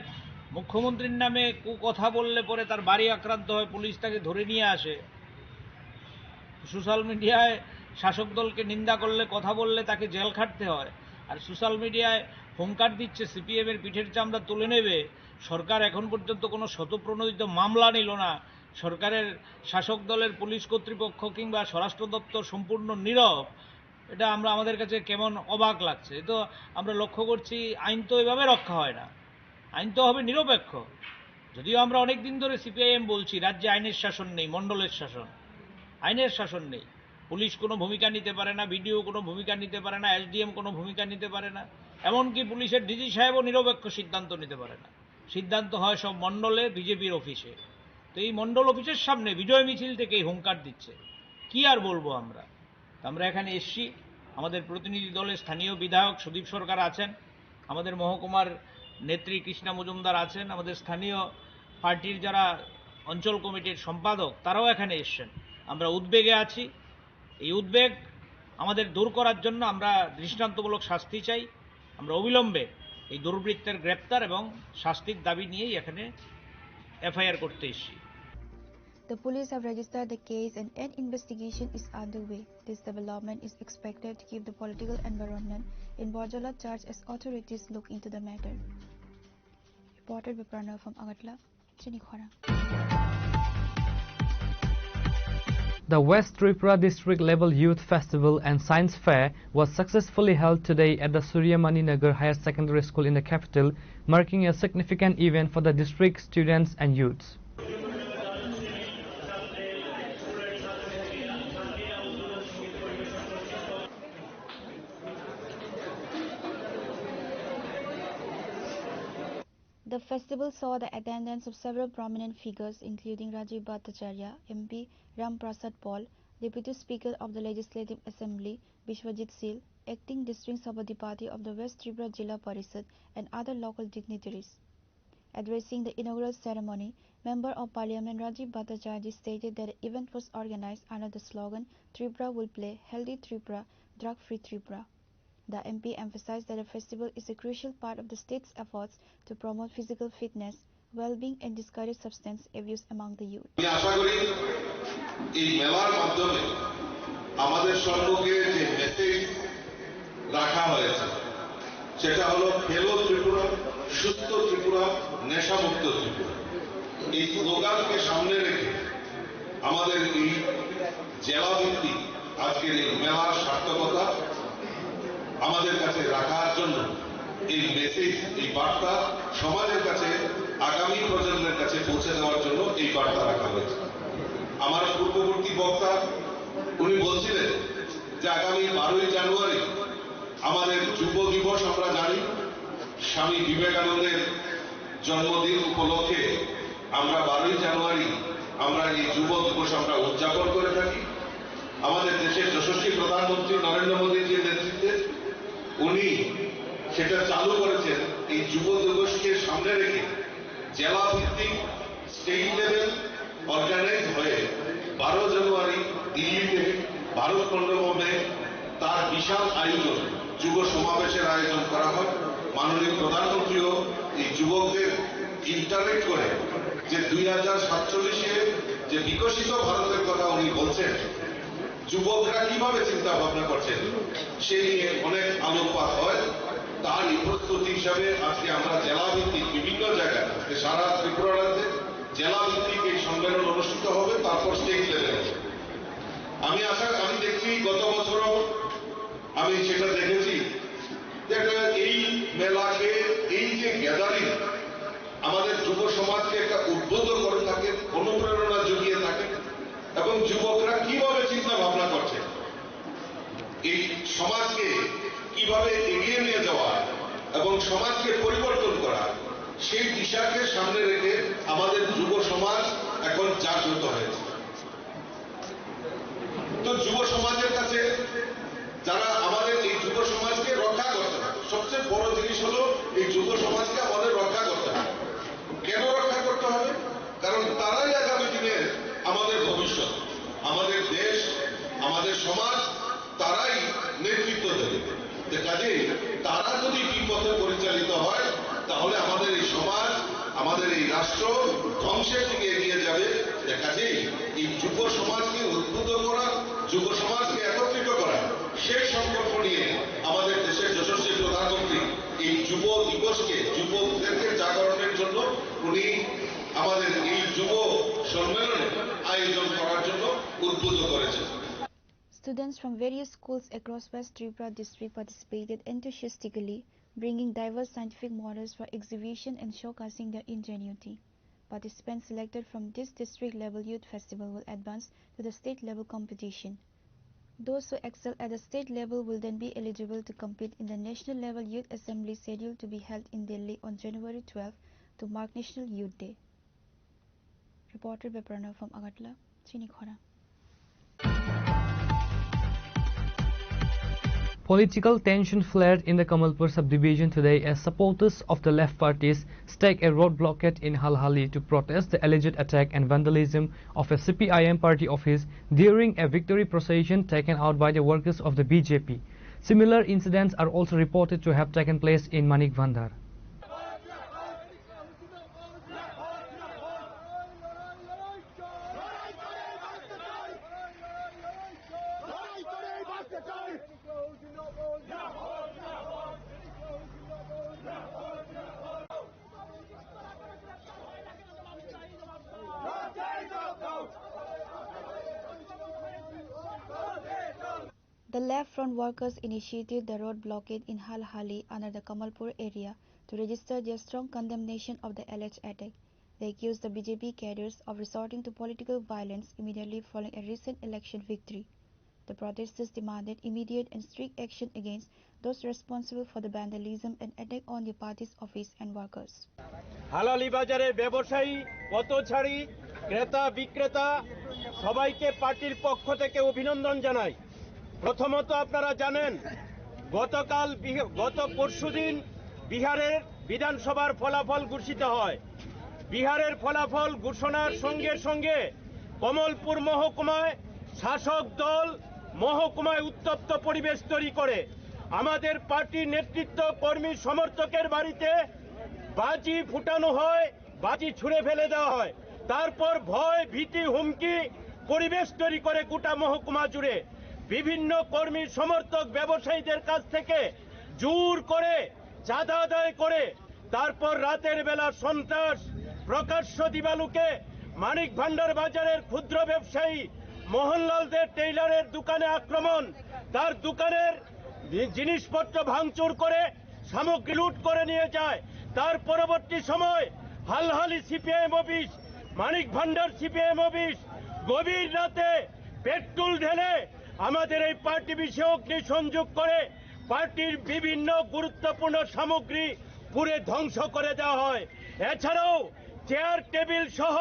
মুখ্যমন্ত্রীর নামে কথা বললে পরে তার বাড়ি আক্রান্ত হয়, পুলিশ তাকে ধরে নিয়ে আসে। সোশ্যাল মিডিয়ায় শাসক দলকে নিন্দা করলে, কথা বললে তাকে জেল খাটতে হয়। আর সোশ্যাল মিডিয়ায় হুঙ্কার দিচ্ছে সিপিএমের পিঠের চামড়া তুলে নেবে। সরকার এখন পর্যন্ত কোনো শতপ্রণোদিত মামলা নিল না। সরকারের শাসক দলের পুলিশ কর্তৃপক্ষ কিংবা স্বরাষ্ট্র দপ্তর সম্পূর্ণ নীরব। এটা আমাদের কাছে কেমন অবাক লাগছে। তো আমরা লক্ষ্য করছি আইন তো এভাবে রক্ষা হয় না, আইন তো হবে নিরপেক্ষ। যদিও আমরা অনেক দিন ধরে সিপিআইএম বলছি রাজ্যে আইনের শাসন নেই, মণ্ডলের শাসন, আইনের শাসন নেই। পুলিশ কোনো ভূমিকা নিতে পারে না, বিডিও কোনো ভূমিকা নিতে পারে না, এসডিএম কোনো ভূমিকা নিতে পারে না, এমনকি পুলিশের ডিজি সাহেবও নিরপেক্ষ সিদ্ধান্ত নিতে পারে না। সিদ্ধান্ত হয় সব মণ্ডলে, বিজেপির অফিসে। তো এই মণ্ডল অফিসের সামনে বিজয় মিছিল থেকেই হুঙ্কার দিচ্ছে, কি আর বলবো আমরা। আমরা এখানে এসছি, আমাদের প্রতিনিধি দলের স্থানীয় বিধায়ক সুদীপ সরকার আছেন, আমাদের মহকুমার নেত্রী কৃষ্ণা মজুমদার আছেন, আমাদের স্থানীয় পার্টির যারা অঞ্চল কমিটির সম্পাদক তারাও এখানে এসছেন। আমরা উদ্বেগে আছি। এই উদ্বেগ আমাদের দূর করার জন্য আমরা দৃষ্টান্তমূলক শাস্তি চাই। আমরা অবিলম্বে এই দুর্বৃত্তের গ্রেপ্তার এবং শাস্তির দাবি নিয়েই এখানে এফআইআর করতে এসেছি। The police have registered the case and an investigation is underway. This development is expected to keep the political environment in Botjola charged as authorities look into the matter. Reported by Pranav from Agatla, Chinikhara. The West Tripura District Level Youth Festival and Science Fair was successfully held today at the Suryamani Nagar Higher Secondary School in the capital, marking a significant event for the district students and youths. The festival saw the attendance of several prominent figures including Rajiv Bhattacharya, MP Ram Prasad Paul, Deputy Speaker of the Legislative Assembly Bishwajit Sil, Acting District Sabadipati of the West Tripura Jilla Parishad and other local dignitaries. Addressing the inaugural ceremony, Member of Parliament Rajiv Bhattacharya stated that the event was organized under the slogan Tripura will play, Healthy Tripura, Drug-Free Tripura. The MP emphasized that the festival is a crucial part of the state's efforts to promote physical fitness, well-being and discourage substance abuse among the youth. আমি আশা করি এই মেলার মাধ্যমে আমাদের সম্মুখে যে message রাখা হয়েছে সেটা হলো খেলো ত্রিপুরা, সুস্থ ত্রিপুরা, নেশামুক্ত ত্রিপুরা। এই স্লোগানকে সামনে রেখে আমাদের এই জেলাভিত্তিক আজকের এই মেলার সার্থকতা আমাদের কাছে রাখার জন্য এই মেসেজ, এই বার্তা সমাজের কাছে, আগামী প্রজন্মের কাছে পৌঁছে দেওয়ার জন্য এই বার্তা রাখা হয়েছে। আমার পূর্ববর্তী বক্তা উনি বলছিলেন যে আগামী 12ই জানুয়ারি আমাদের যুব দিবস। আমরা জানি স্বামী বিবেকানন্দের জন্মদিন উপলক্ষে আমরা 12ই জানুয়ারি আমরা এই যুব দিবস আমরা উদযাপন করে থাকি। আমাদের দেশের যশস্বী প্রধানমন্ত্রী নরেন্দ্র মোদীজির নেতৃত্বে উনি সেটা চালু করেছেন। এই যুব দিবসকে সামনে রেখে জেলা ভিত্তিক স্টেট লেভেল অর্গানাইজ হয়ে 12 জানুয়ারি দিল্লিতে ভারত মণ্ডপে তার বিশাল আয়োজন, যুব সমাবেশের আয়োজন করা হয়। মাননীয় প্রধানমন্ত্রীও এই যুবকদের ইন্টারেক্ট করে যে 2047-এ যে বিকশিত ভারতের কথা উনি বলছেন, যুবকরা কিভাবে চিন্তা ভাবনা করছেন সেই নিয়ে অনেক আলোকপাত হয়। তারই প্রস্তুতি হিসাবে আজকে আমরা জেলা ভিত্তিক বিভিন্ন জায়গায়, সারা ত্রিপুরা রাজ্যে জেলা ভিত্তিক এই সম্মেলন অনুষ্ঠিত হবে, তারপর স্টেট লেভেলে। আমি দেখছি গত বছরও আমি সেটা দেখেছি যে এই মেলাকে, এই যে গ্যাদারিং আমাদের যুব সমাজকে একটা উদ্বুদ্ধ করে থাকে, অনুপ্রেরণা জুগিয়ে থাকে এবং যুবকরা কিভাবে চিন্তা ভাবনা করছে, এই সমাজকে কিভাবে এগিয়ে নিয়ে যাওয়া এবং সমাজকে পরিবর্তন করা, সেই দিশাকে সামনে রেখে আমাদের যুব সমাজ এখন জাগ্রত হয়েছে। তো যুব সমাজের কাছে যারা আমাদের এই যুব সমাজকে রক্ষা করতে হবে, সবচেয়ে বড় জিনিস হলো এই যুব সমাজকে আমাদের রক্ষা করতে হবে। কেন রক্ষা করতে হবে? কারণ তারাই আগামী দিনে আমাদের ভবিষ্যৎ, আমাদের দেশ, আমাদের সমাজ, তারাই নেতৃত্ব দেবে। কাজেই তারা যদি বিপথে পরিচালিত হয় তাহলে আমাদের এই সমাজ, আমাদের এই রাষ্ট্র ধ্বংসের দিকে এগিয়ে যাবে। কাজেই এই যুব সমাজকে উদ্বুদ্ধ করা, যুব সমাজকে একত্রিত করা, সেই সংকল্প নিয়ে আমাদের দেশের যশস্বী প্রধানমন্ত্রী এই যুব দিবসকে, যুবকদেরকে জাগরণের জন্য উনি আমাদের এই যুব সম্মেলনে আয়োজন করার জন্য উদ্বুদ্ধ করেছেন। Students from various schools across West Tripura district participated enthusiastically, bringing diverse scientific models for exhibition and showcasing their ingenuity. Participants selected from this district-level youth festival will advance to the state-level competition. Those who excel at the state level will then be eligible to compete in the national-level youth assembly scheduled to be held in Delhi on January 12 to mark National Youth Day. Reported by Pranav from Agartala, Chinikhora. Political tension flared in the Kamalpur subdivision today as supporters of the left parties stake a road blockade in Halhali to protest the alleged attack and vandalism of a CPIM party office during a victory procession taken out by the workers of the BJP. Similar incidents are also reported to have taken place in Manik Bandar. The Left Front workers initiated the road blockade in Halhali under the Kamalpur area to register their strong condemnation of the alleged attack. They accused the BJP cadres of resorting to political violence immediately following a recent election victory. The protesters demanded immediate and strict action against those responsible for the vandalism and attack on the party's office and workers. হালালি বাজারে ব্যবসায়ী, পথচারী, ক্রেতা বিক্রেতা সবাইকে পার্টির পক্ষ থেকে অভিনন্দন জানাই। প্রথমত আপনারা জানেন গত পরশুদিন বিহারের বিধানসভার ফলাফল ঘোষিত হয়। বিহারের ফলাফল ঘোষণার সঙ্গে সঙ্গে কমলপুর মহকুমায় শাসক দল মহকুমায় উত্তপ্ত পরিবেশ তৈরি করে। আমাদের পার্টির নেতৃত্ব কর্মী সমর্থকের বাড়িতে বাজি ফুটানো হয়, বাজি ছুঁড়ে ফেলে দেওয়া হয়। তারপর ভয় ভীতি হুমকি পরিবেশ তৈরি করে গোটা মহকুমা জুড়ে। বিভিন্ন কর্মী সমর্থক ব্যবসায়ীদের কাছ থেকে জোর করে চাঁদা আদায় করে তারপর রাতের বেলা সন্ত্রাস প্রকাশ্য দিবালুকে মানিক ভান্ডার বাজারের ক্ষুদ্র ব্যবসায়ী মোহনলালদের টেইলারের দোকানে আক্রমণ, তার দোকানের জিনিসপত্র ভাঙচুর করে সামগ্রী লুট করে নিয়ে যায়। তার পরবর্তী সময় হালহালি সিপিআইএম অফিস, মানিক ভান্ডার সিপিআইএম অফিস গভীর রাতে পেট্রোল ঢেলে আমাদের এই পার্টি বিষয়ে অগ্নিসংযোগ করে পার্টির বিভিন্ন গুরুত্বপূর্ণ সামগ্রী পুরে ধ্বংস করে দেওয়া হয়। এছাড়াও চেয়ার টেবিল সহ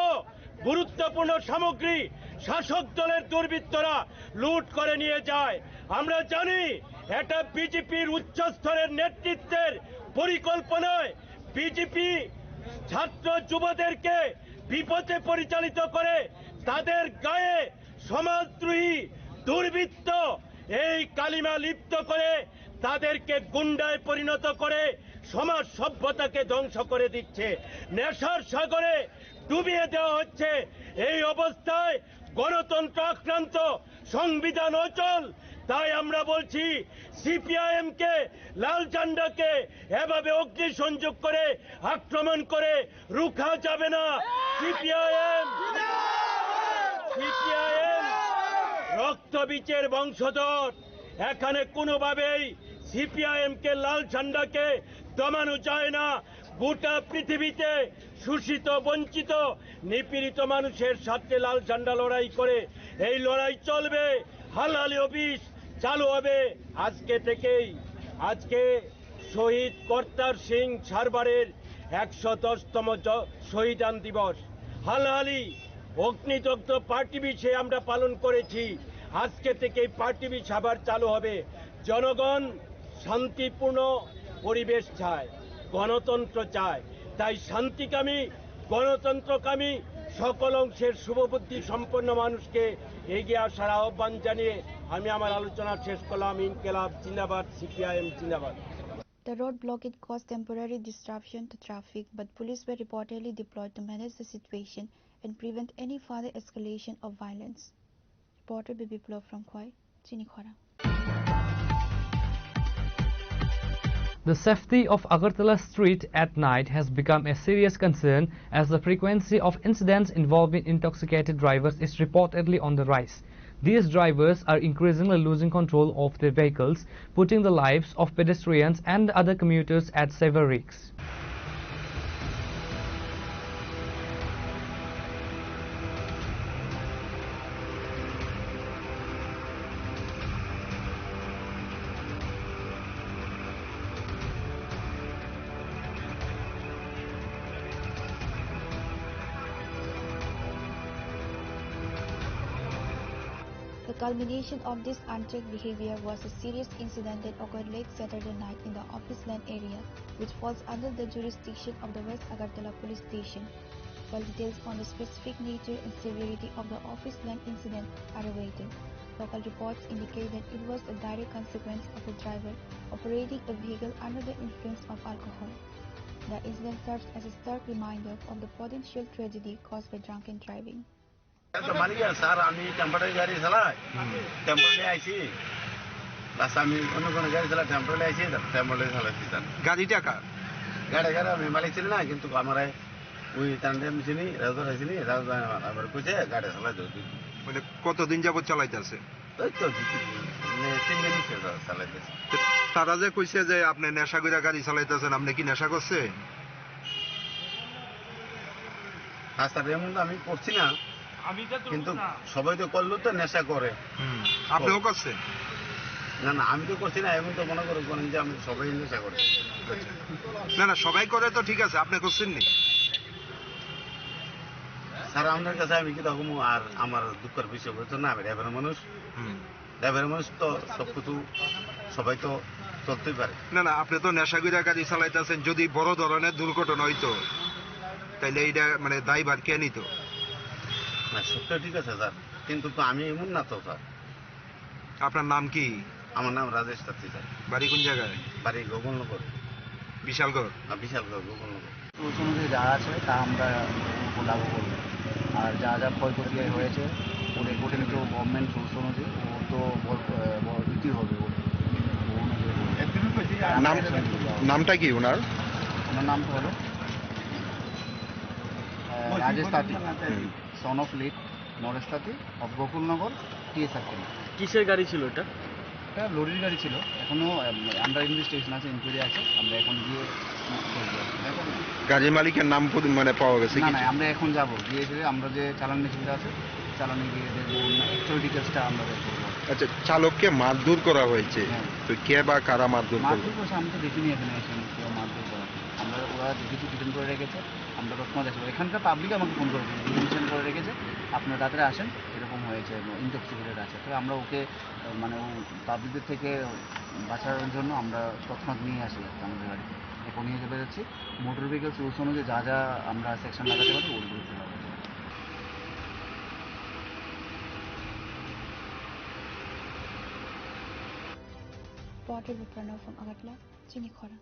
গুরুত্বপূর্ণ সামগ্রী শাসক দলের দুর্বৃত্তরা লুট করে নিয়ে যায়। আমরা জানি এটা বিজেপির উচ্চ স্তরের নেতৃত্বের পরিকল্পনায় বিজেপি ছাত্র যুবদেরকে বিপথে পরিচালিত করে তাদের গায়ে সমাজদ্রোহী দুর্বৃত্ত এই কালিমা লিপ্ত করে তাদেরকে গুন্ডায় পরিণত করে সমাজ সভ্যতাকে ধ্বংস করে দিচ্ছে, নেশার সাগরে ডুবিয়ে দেওয়া হচ্ছে। এই অবস্থায় গণতন্ত্র আক্রান্ত, সংবিধান অচল। তাই আমরা বলছি সিপিআইএম কে, লাল ঝান্ডাকে এভাবে অগ্নিসংযোগ করে আক্রমণ করে রুখা যাবে না। সিপিআইএম রক্তবীজের বংশধর। এখানে কোনোভাবেই সিপিআইএম কে, লাল ঝান্ডাকে দমানো যায় না। গোটা পৃথিবীতে শোষিত, বঞ্চিত, নিপীড়িত মানুষের সাথে লাল ঝান্ডা লড়াই করে। এই লড়াই চলবে, হালালি অফিস চালু হবে আজকে থেকেই। আজকে শহীদ কর্তার সিং সারবারের 110তম শহীদান দিবস। হালহালি অগ্নিদগ্ধ পার্টি বিশে আমরা পালন করেছি। আজকে থেকে পার্টি বিশ আবার চালু হবে। জনগণ শান্তিপূর্ণ পরিবেশ চায়, গণতন্ত্র চায়। তাই শান্তিকামী, গণতন্ত্রকামী সকল অংশের শুভবুদ্ধি সম্পন্ন মানুষকে এগিয়ে আসার আহ্বান জানিয়ে আমি আমার আলোচনা শেষ করলাম। ইনকিলাব জিন্দাবাদ, সিপিআইএম জিন্দাবাদ। The road blockade caused temporary disruption to traffic, but police were reportedly deployed to manage the situation and prevent any further escalation of violence. Reporter Biplov from Khoi, Chinikhora. The safety of Agartala street at night has become a serious concern as the frequency of incidents involving intoxicated drivers is reportedly on the rise. These drivers are increasingly losing control of their vehicles, putting the lives of pedestrians and other commuters at severe risk. The culmination of this unchecked behavior was a serious incident that occurred late Saturday night in the Office Land area, which falls under the jurisdiction of the West Agartala Police Station. While details on the specific nature and severity of the Office Land incident are awaited, local reports indicate that it was a direct consequence of a driver operating a vehicle under the influence of alcohol. The incident serves as a stark reminder of the potential tragedy caused by drunken driving. Sir আমি temporary গাড়ি চালাই, temporary আইছি, বাস আমি অন্য কোনো গাড়ি চালাই, temporary আইছি, টেম্পোরারি চালাইছি। গাড়িটা কার? গাড়ি আমি মালিক ছিল না, কিন্তু আমার ওই তান্ডে আমি চিনি, রাজধানী চিনি, রাজধানী আমার কইছে গাড়ি চালাই। মানে কতদিন যাবত চালাইতেছে? ওই তো 3 দিন চালাইতেছে। তারা যে কইছে যে আপনি নেশা করে গাড়ি চালাইতেছেন, আপনি কি নেশা করছেন? হ্যাঁ স্যার, এমন আমি করছি না, কিন্তু সবাই তো করলো তো নেশা করে। আপনিও করছেন? না না, আমি তো করছি না। এমন তো মনে করেন যে আমি সবাই নেশা করে। না না, সবাই করে তো ঠিক আছে, আপনি করছেন নি? স্যার আপনার কাছে আমি কি তখন, আর আমার দুঃখের বিষয় বলতো না, আমি ড্রাইভারের মানুষ। ড্রাইভারের মানুষ তো সবকিছু সবাই তো চলতেই পারে। না না, আপনি তো নেশা করে গাড়ি চালাইতেছেন। যদি বড় ধরনের দুর্ঘটনা হইতো তাইলে এইটা মানে দায়ভার কে নিত? না সবটা ঠিক আছে স্যার, কিন্তু তো আমি এমন না তো স্যার। আপনার নাম কি? আমার নাম রাজেশ তাত্রী স্যার। বাড়ি কোন জায়গায়? বাড়ি গোকুলনগর। বিশালগড়? বিশালগড়, গোকুলনগর। রুলস অনুযায়ী যা আছে তা আমরা লাগু করব, আর যা যা ক্ষয়ক্ষতি হয়েছে ওটা তো গভর্নমেন্ট রুলস অনুযায়ী ও তো দিতেই হবে। নামটা কি ওনার? ওনার নামটা হলো রাজেশ তাঁতি, সন অফ লিড নরেশ তাঁতি অফ গোকুলনগর টিএ সার্কেল। কিসের গাড়ি ছিল এটা? এটা লরির গাড়ি ছিল। এখনো আন্ডার ইনভেস্টিগেশন আছে, ইনকোয়ারি আছে। আমরা এখন গিয়ে গাড়ির মালিকের নাম মানে পাওয়া গেছে? না না, আমরা এখন যাব, গিয়ে আমরা যে চালানি সুবিধা আছে চালানি গিয়ে অ্যাকচুয়াল ডিটেলসটা আমরা দেখবো। আচ্ছা, চালককে মারধর করা হয়েছে, তো কে বা কারা মারধর করলো? মারধর করছে আমি তো দেখিনি এখানে এসে কেউ মারধর করা। আমরা ওরা ওরা ডিটেন করে রেখেছে, আমরা তৎক্ষণাৎ দেখতে পাই। এখানকার পাবলিক আমাকে ফোন করেছে, ডিটেনশন করে রেখেছে, আপনারা তাড়াতাড়ি আসেন, এরকম হয়েছে, ইনটক্সিকেটেড আছে। তবে আমরা ওকে মানে ও পাবলিকদের থেকে বাঁচানোর জন্য আমরা তৎক্ষণাৎ নিয়ে আসি আমাদের গাড়িতে, এখন নিয়ে চলে যাচ্ছি। মোটর ভেহিকলস রুলস অনুযায়ী যা যা আমরা সেকশন লাগাতে পারি ওগুলো লাগাবো। Reported with Pranav from Agartala, Chinikhora.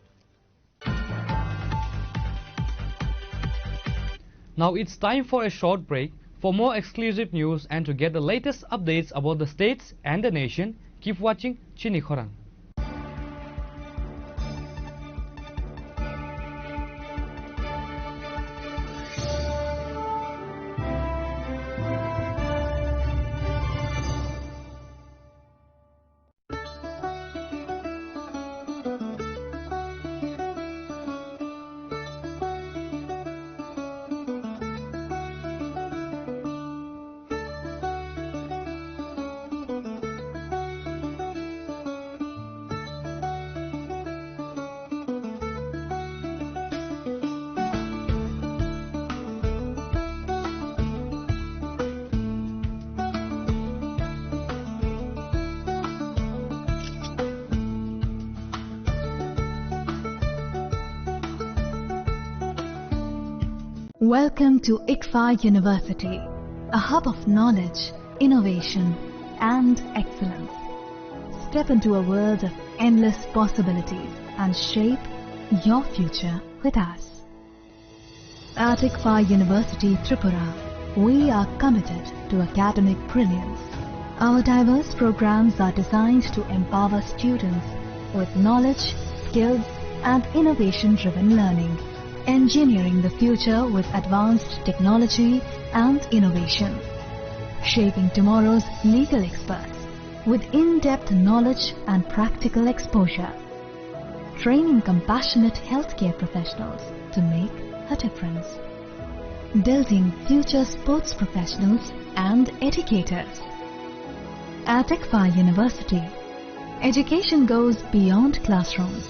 Now it's time for a short break. For more exclusive news and to get the latest updates about the states and the nation, keep watching Chinikhora. Welcome to ICFA University, a hub of knowledge, innovation, and excellence. Step into a world of endless possibilities and shape your future with us. At ICFA University, Tripura, we are committed to academic brilliance. Our diverse programs are designed to empower students with knowledge, skills, and innovation-driven learning, engineering the future with advanced technology and innovation, shaping tomorrow's legal experts with in-depth knowledge and practical exposure, training compassionate healthcare professionals to make a difference, building future sports professionals and educators. At ICFA University, education goes beyond classrooms.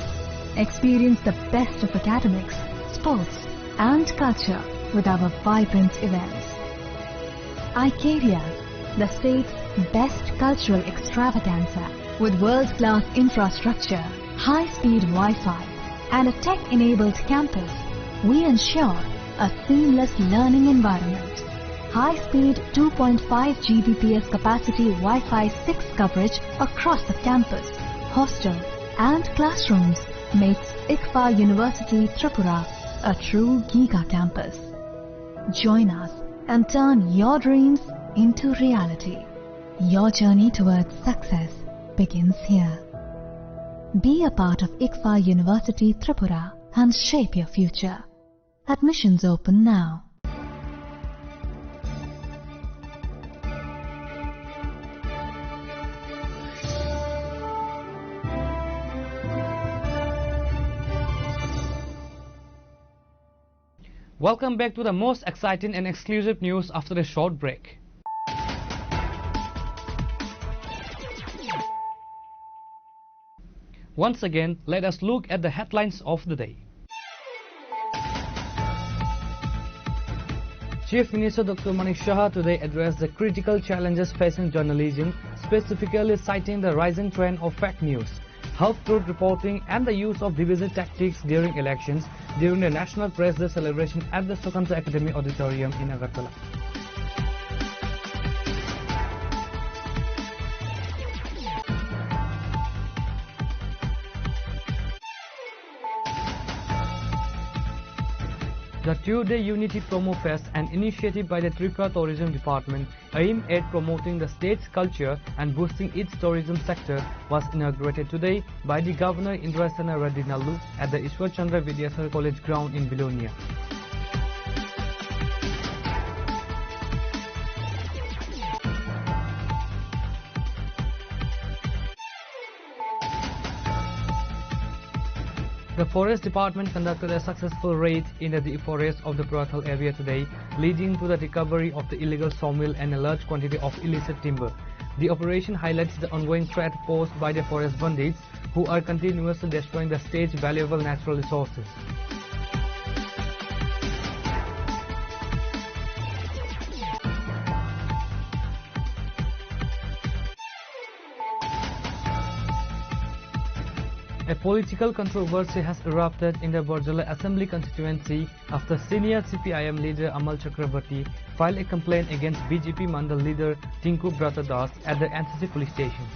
Experience the best of academics, sports and culture with our vibrant events. ICARIA, the state's best cultural extravaganza, with world-class infrastructure, high-speed Wi-Fi and a tech-enabled campus, we ensure a seamless learning environment. High-speed 2.5 Gbps capacity Wi-Fi 6 coverage across the campus, hostel and classrooms makes ICFA University Tripura a true Giga campus. Join us and turn your dreams into reality. Your journey towards success begins here. Be a part of ICFA University Tripura and shape your future. Admissions open now. Welcome back to the most exciting and exclusive news after a short break. Once again, let us look at the headlines of the day. Chief Minister Dr. Manik Shah today addressed the critical challenges facing journalism, specifically citing the rising trend of fake news, half-truth reporting and the use of divisive tactics during elections during the National Press Day celebration at the Swatanta Academy Auditorium in Agartala. The two-day Unity Promo Fest, an initiative by the Tripura Tourism Department aimed at promoting the state's culture and boosting its tourism sector, was inaugurated today by the Governor Indrasena Reddy Nallu at the Ishwar Chandra Vidyasar College ground in Bilonia. The Forest Department conducted a successful raid in the forest of the Purathal area today, leading to the recovery of the illegal sawmill and a large quantity of illicit timber. The operation highlights the ongoing threat posed by the forest bandits, who are continuously destroying the state's valuable natural resources. A political controversy has erupted in the Barjala Assembly constituency after senior CPIM leader Amal Chakrabarti filed a complaint against BJP Mandal leader Tinku Brata Das at the NCC police station.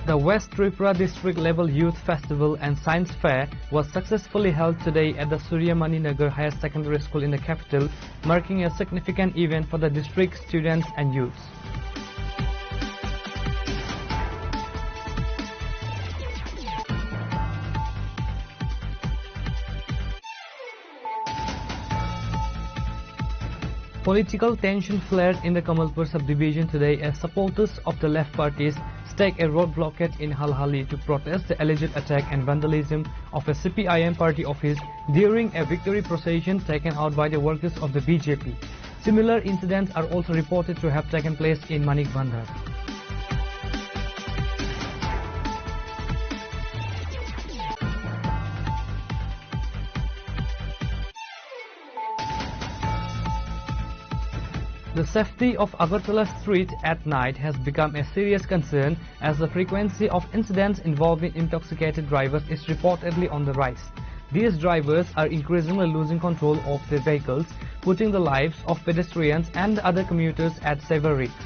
The West Tripura District Level Youth Festival and Science Fair was successfully held today at the Suryamani Nagar Higher Secondary School in the capital, marking a significant event for the district students and youths. Political tension flared in the Kamalpur subdivision today as supporters of the left parties staged a road blockade in Halhali to protest the alleged attack and vandalism of a CPIM party office during a victory procession taken out by the workers of the BJP. Similar incidents are also reported to have taken place in Manik Bandar. The safety of Agartala street at night has become a serious concern as the frequency of incidents involving intoxicated drivers is reportedly on the rise. These drivers are increasingly losing control of their vehicles, putting the lives of pedestrians and other commuters at severe risk.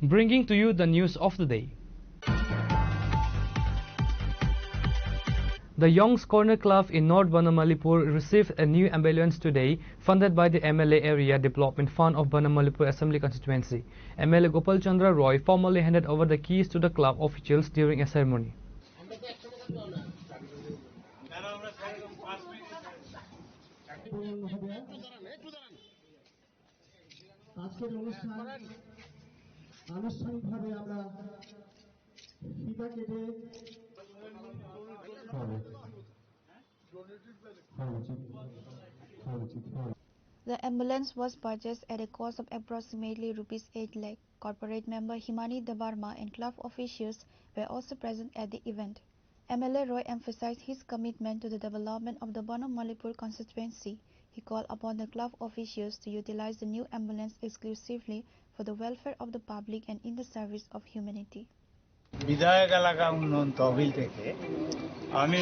Bringing to you the news of the day. The Young's Corner Club in North Banamalipur received a new ambulance today, funded by the MLA Area Development Fund of Banamalipur Assembly constituency. MLA Gopal Chandra Roy formally handed over the keys to the club officials during a ceremony. The ambulance was purchased at a cost of approximately Rs 8 lakh. Corporate member Himani Debarma and club officials were also present at the event. MLA Roy emphasized his commitment to the development of the Banamalipur constituency. He called upon the club officials to utilize the new ambulance exclusively for the welfare of the public and in the service of humanity. বিধায়ক এলাকা উন্নয়ন তহবিল থেকে আমি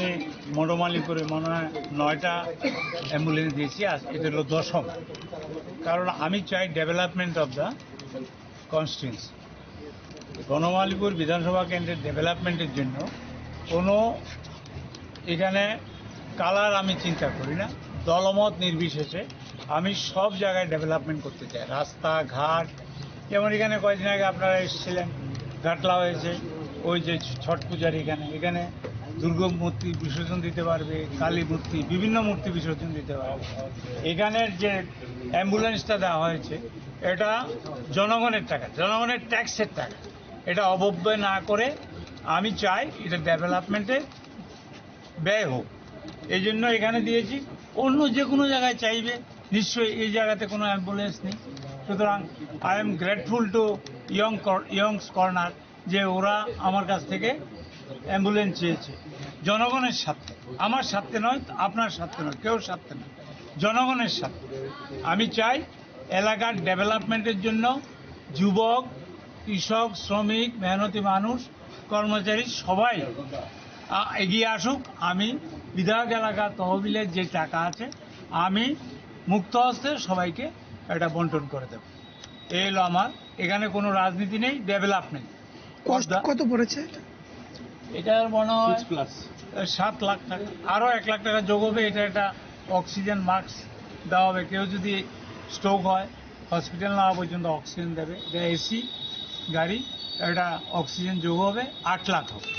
বনমালীপুরে মনে হয় 9টা ambulance দিয়েছি, আজ এটা হলো 10ম। কারণ আমি চাই development of the constituency. Banamalipur বিধানসভা কেন্দ্রের ডেভেলপমেন্টের জন্য কোনো এখানে কালার আমি চিন্তা করি না, দলমত নির্বিশেষে আমি সব জায়গায় ডেভেলপমেন্ট করতে চাই। রাস্তাঘাট, যেমন এখানে কয়েকদিন আগে আপনারা এসেছিলেন, ঘাটলা হয়েছে, ওই যে ছট পূজার এখানে দুর্গা মূর্তি বিসর্জন দিতে পারবে, কালী মূর্তি, বিভিন্ন মূর্তি বিসর্জন দিতে পারবে। এখানের যে অ্যাম্বুলেন্সটা দেওয়া হয়েছে এটা জনগণের টাকা, জনগণের ট্যাক্সের টাকা, এটা অপব্যয় না করে আমি চাই এটা ডেভেলপমেন্টে ব্যয় হোক, এই জন্য এখানে দিয়েছি। অন্য যে কোনো জায়গায় চাইবে নিশ্চয়ই, এই জায়গাতে কোনো অ্যাম্বুলেন্স নেই। সুতরাং I am grateful to Young's corner যে ওরা আমার কাছ থেকে অ্যাম্বুলেন্স চেয়েছে জনগণের স্বার্থে, আমার স্বার্থে নয়, আপনার স্বার্থে নয়, কেউ স্বার্থে নয়, জনগণের স্বার্থে। আমি চাই এলাকার ডেভেলপমেন্টের জন্য যুবক, কৃষক, শ্রমিক, মেহনতি মানুষ, কর্মচারী সবাই এগিয়ে আসুক। আমি বিধায়ক এলাকা তহবিলের যে টাকা আছে আমি মুক্ত হস্তে সবাইকে এটা বন্টন করে দেব। এই হলো আমার, এখানে কোনো রাজনীতি নেই, ডেভেলপমেন্ট। কত পড়েছে এটার মনে হয় 7 লাখ টাকা, আরও 1 লাখ টাকা যোগ হবে। এটা একটা অক্সিজেন মাস্ক দেওয়া হবে, কেউ যদি স্ট্রোক হয় হসপিটাল না হওয়া পর্যন্ত অক্সিজেন দেবে। এটা এসি গাড়ি, এটা অক্সিজেন যোগ হবে, 8 লাখ হবে।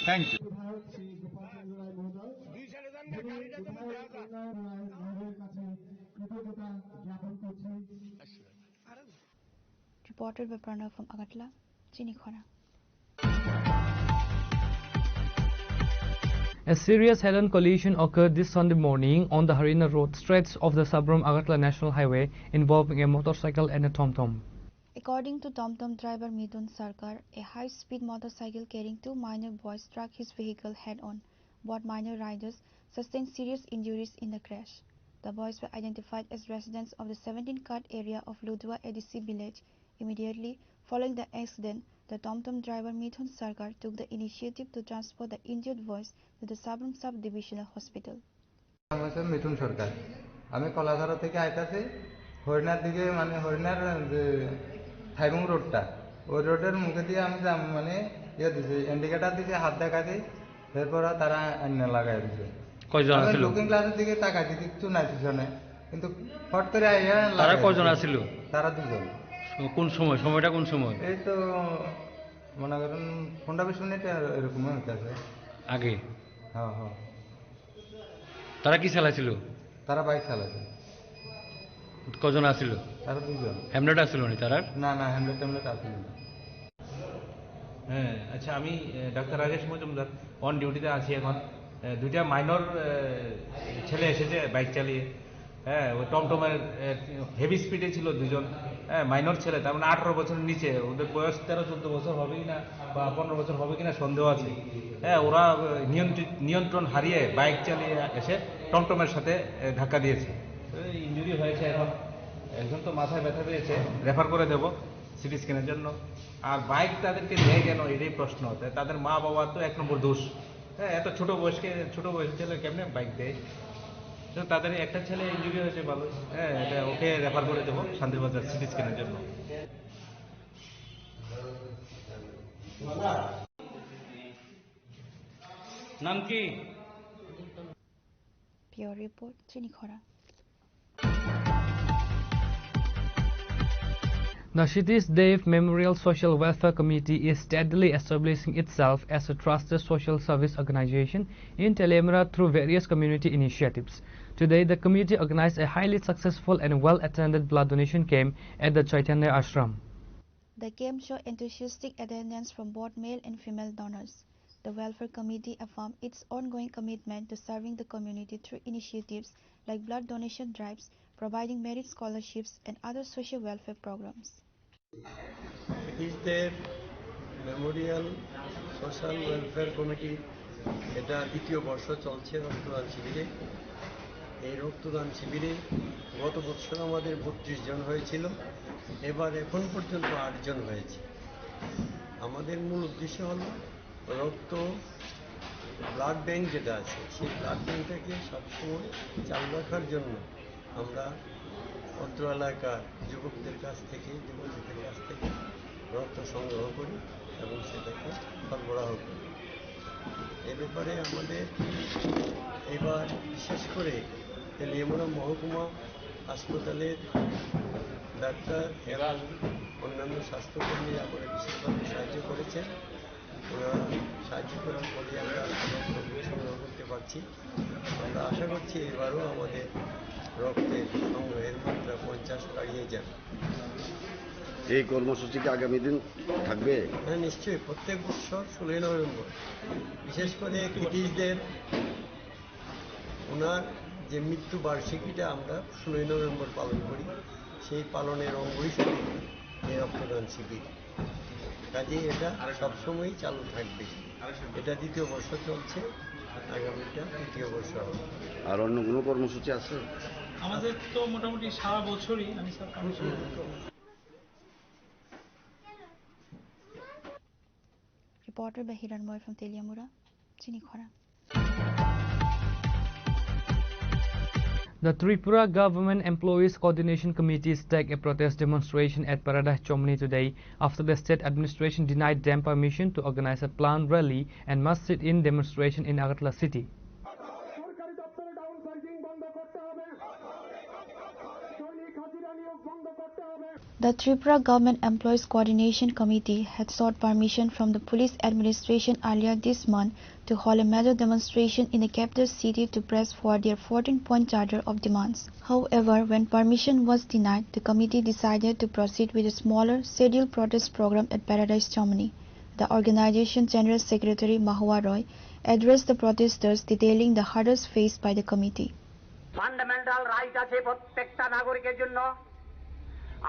Thank you. Reported by Pranav from Agartala, Chinikhona. A serious head-on collision occurred this Sunday morning on the Harina Road stretch of the Sabram Agartala National Highway involving a motorcycle and a tom-tom. According to TomTom driver Midun Sarkar, a high-speed motorcycle carrying 2 minor boys struck his vehicle head-on. Both minor riders sustained serious injuries in the crash. The boys were identified as residents of the 17-cut area of Ludua ADC village. Immediately following the accident, the TomTom driver Midun Sarkar took the initiative to transport the injured boys to the Sabrum Sub-Divisional Hospital. Mithun Sarkar আমি কলাধারা থেকে আইতাছি হরিণার দিকে মানে হরিণার যে থাইবং রোডটা ওই রোডের মুখে দিয়ে আমি মানে দিছি ইন্ডিকেটার দিকে হাত দেখাচ্ছি এরপর তারা আইনে লাগাই দিছে কয়জন ছিল লুকিং গ্লাসের দিকে তাকাইছি কিছু নাই পিছনে কিন্তু ফট করে আইয়া তারা কয়জন ছিল তারা দুজন কোন সময়টা কোন সময় এই তো মনে করেন 15-20 মিনিট এরকম হইতাছে আগে হ্যাঁ হ্যাঁ তারা কি চালাইছিল তারা বাইক চালাইছে কজন আছিল তারা দুজন হ্যামলেট আছিল না তারা না হ্যামলেট আছিল না হ্যাঁ আচ্ছা আমি ডাক্তার রাজেশ মজুমদার অন ডিউটিতে আছি এখন দুইটা মাইনর ছেলে এসেছে বাইক চালিয়ে হ্যাঁ ওই টমটমের হেভি স্পিডে ছিল দুজন হ্যাঁ মাইনর ছেলে তার মানে 18 বছরের নিচে ওদের বয়স 13-14 বছর হবে কিনা বা 15 বছর হবে কিনা সন্দেহ আছে হ্যাঁ ওরা নিয়ন্ত্রণ হারিয়ে বাইক চালিয়ে এসে টমটমের সাথে ধাক্কা দিয়েছে ইনজুরি হয়েছে এখন একজন তো মাথায় ব্যথা পেয়েছে রেফার করে দেবো সিটি স্ক্যানের জন্য আর বাইক তাদেরকে নেয় কেন এটাই প্রশ্ন তাদের মা বাবা তো 1 নম্বর দোষ হ্যাঁ এত ছোট বয়সের ছেলে কেমনে বাইক দেয় তো তাদের একটা ছেলে ইনজুরি হয়েছে ভালো হ্যাঁ এটা ওকে রেফার করে দেবো শান্তিবাজার সিটি স্ক্যানের জন্য নাম কি Pure report Chinikhora. The Shitish Dev Memorial Social Welfare Committee is steadily establishing itself as a trusted social service organization in Telemara through various community initiatives. Today, the committee organized a highly successful and well-attended blood donation camp at the Chaitanya Ashram. The camp showed enthusiastic attendance from both male and female donors. The Welfare Committee affirmed its ongoing commitment to serving the community through initiatives like blood donation drives, providing merit scholarships and other social welfare programs. Shitish Dev Memorial Social Welfare Committee এটা দ্বিতীয় বর্ষ চলছে রক্তদান শিবিরে এই রক্তদান শিবিরে গত বছর আমাদের 32 জন হয়েছিল এবার এখন পর্যন্ত 8 জন হয়েছে আমাদের মূল উদ্দেশ্য হলো রক্ত ব্লাড ব্যাংক যেটা আছে সেই ব্লাড ব্যাংকটাকে সবসময় চালু রাখার জন্য আমরা অত্র এলাকার যুবকদের কাছ থেকে যুবতীদের কাছ থেকে রক্ত সংগ্রহ করি এবং সেটাকে সরবরাহ করি এ ব্যাপারে আমাদের এবার বিশেষ করে তেলিয়ামুড়া মহকুমা হাসপাতালের ডাক্তার এবং অন্যান্য স্বাস্থ্যকর্মী আমাদের বিশেষভাবে সাহায্য করেছেন ওরা সাহায্য করার ফলে আমরা সংগ্রহ করতে পারছি আমরা আশা করছি এবারও আমাদের রক্তের সংগ্রহের মাত্রা 50 ছাড়িয়ে যাবে এই কর্মসূচি কি আগামী দিন থাকবে হ্যাঁ নিশ্চয়ই প্রত্যেক বছর 16 নভেম্বর বিশেষ করে কৃতিশদের ওনার যে মৃত্যু বার্ষিকীটা আমরা 16 নভেম্বর পালন করি সেই পালনের অঙ্গ হিসেবে এই রক্তদান শিবির কাজেই এটা সবসময়ই চালু থাকবে এটা দ্বিতীয় বর্ষ চলছে আগামীটা তৃতীয় বর্ষ হবে আর অন্য কোনো কর্মসূচি আছে আমাদের তো মোটামুটি সারা বছরই আমি Reporter by Hiranmoy from Teliamura, Chinikhora. The Tripura Government Employees Coordination Committee staged a protest demonstration at Paradise Chomni today after the state administration denied them permission to organize a planned rally and must sit-in demonstration in Agartala city. The Tripura Government Employees Coordination Committee had sought permission from the police administration earlier this month to hold a major demonstration in the capital city to press for their 14-point charter of demands. However, when permission was denied, the committee decided to proceed with a smaller scheduled protest program at Paradise Chomni. The organization General Secretary Mahua Roy addressed the protesters detailing the hurdles faced by the committee. Fundamental right আছে প্রত্যেকটা নাগরিকের জন্য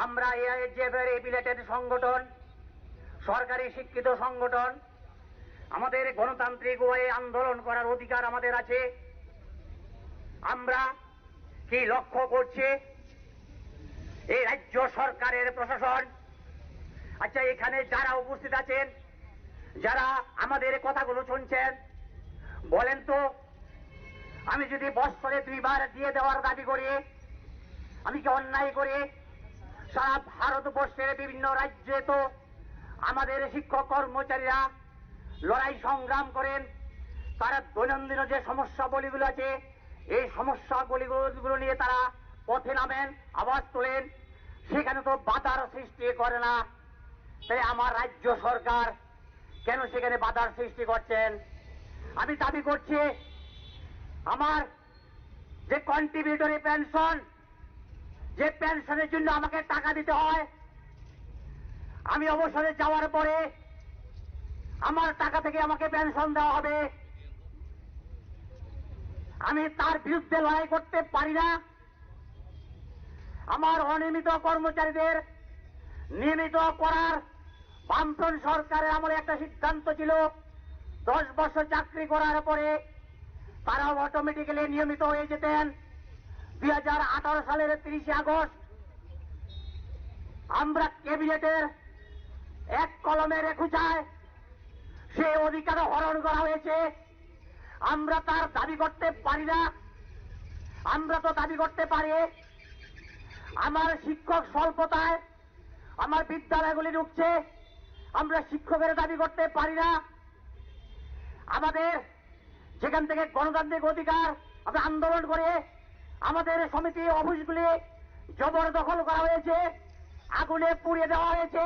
আমরা AISF এর affiliated সংগঠন, সরকারি শিক্ষিত সংগঠন, আমাদের গণতান্ত্রিক উপায়ে আন্দোলন করার অধিকার আমাদের আছে। আমরা কি লক্ষ্য করছি, এই রাজ্য সরকারের প্রশাসন, আচ্ছা এখানে যারা উপস্থিত আছেন, যারা আমাদের কথাগুলো শুনছেন, বলেন তো, আমি যদি বৎসরে 2 বার দিয়ে দেওয়ার দাবি করি, আমি কি অন্যায় করি? সারা ভারতবর্ষের বিভিন্ন রাজ্যে তো আমাদের শিক্ষক কর্মচারীরা লড়াই সংগ্রাম করেন, তারা দৈনন্দিন যে সমস্যাবলীগুলো আছে এই সমস্যাগুলো নিয়ে তারা পথে নামেন, আওয়াজ তোলেন, সেখানে তো বাধার সৃষ্টি করে না। তাই আমার রাজ্য সরকার কেন সেখানে বাধার সৃষ্টি করছেন? আমি দাবি করছি, আমার যে কন্ট্রিবিউটরি পেনশন, যে পেনশনের জন্য আমাকে টাকা দিতে হয়, আমি অবসরে যাওয়ার পরে আমার টাকা থেকে আমাকে পেনশন দেওয়া হবে, আমি তার বিরুদ্ধে লড়াই করতে পারি না। আমার অনিয়মিত কর্মচারীদের নিয়মিত করার বামফ্রন্ট সরকারের আমলে একটা সিদ্ধান্ত ছিল, 10 বছর চাকরি করার পরে তারাও অটোমেটিক্যালি নিয়মিত হয়ে যেতেন। 2018 সালের 30 আগস্ট আমরা ক্যাবিনেটের এক কলমের একুচায় সে অধিকার হরণ করা হয়েছে। আমরা তার দাবি করতে পারি না। আমরা তো দাবি করতে পারি, আমার শিক্ষক স্বল্পতায় আমার বিদ্যালয়গুলি ঢুকছে, আমরা শিক্ষকের দাবি করতে পারি না। আমাদের যেখান থেকে গণতান্ত্রিক অধিকার আমরা আন্দোলন করে আমাদের সমিতি অফিসগুলি জবরদখল করা হয়েছে, আগুনে পুড়িয়ে দেওয়া হয়েছে,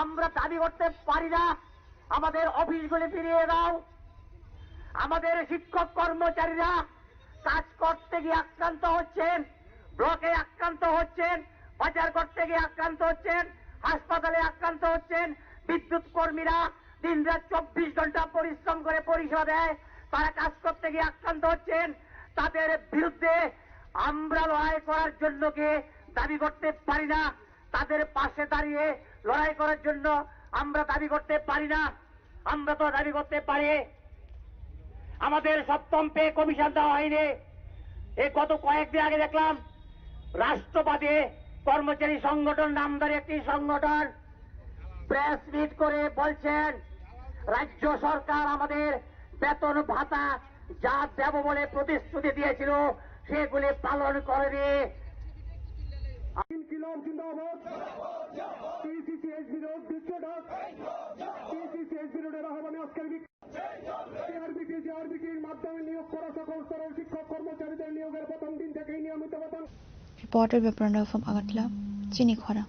আমরা দাবি করতে পারি না আমাদের অফিসগুলি ফিরিয়ে দাও। আমাদের শিক্ষক কর্মচারীরা কাজ করতে গিয়ে আক্রান্ত হচ্ছেন, ব্লকে আক্রান্ত হচ্ছেন, বাজার করতে গিয়ে আক্রান্ত হচ্ছেন, হাসপাতালে আক্রান্ত হচ্ছেন। বিদ্যুৎ কর্মীরা দিনরাত 24 ঘন্টা পরিশ্রম করে পরিষেবা দেয়, তারা কাজ করতে গিয়ে আক্রান্ত হচ্ছেন। তাদের বিরুদ্ধে আমরা লড়াই করার জন্য কি দাবি করতে পারি না? তাদের পাশে দাঁড়িয়ে লড়াই করার জন্য আমরা দাবি করতে পারি না? আমরা তো দাবি করতে পারি। আমাদের 7ম পে কমিশন দেওয়া হয়নি। এই গত কয়েকদিন আগে দেখলাম রাষ্ট্রবাদী কর্মচারী সংগঠন নামদারি একটি সংগঠন প্রেস মিট করে বলছেন রাজ্য সরকার আমাদের বেতন ভাতা যা দেব বলে প্রতিশ্রুতি দিয়েছিল সেগুলি পালন করেনি। ইনকিলাব জিন্দাবাদ, পিসিসিএস বিরোধ বিচ্ছেদক, পিসিসিএস বিরোধের আহ্বানে আজকের জিআরবিটির মাধ্যমে নিয়োগ করা সকল স্তরের শিক্ষক কর্মচারীদের নিয়োগের প্রথম দিন থেকেই নিয়মিত বেতন। Reporter Viprana from Agartala, Chinikhwara.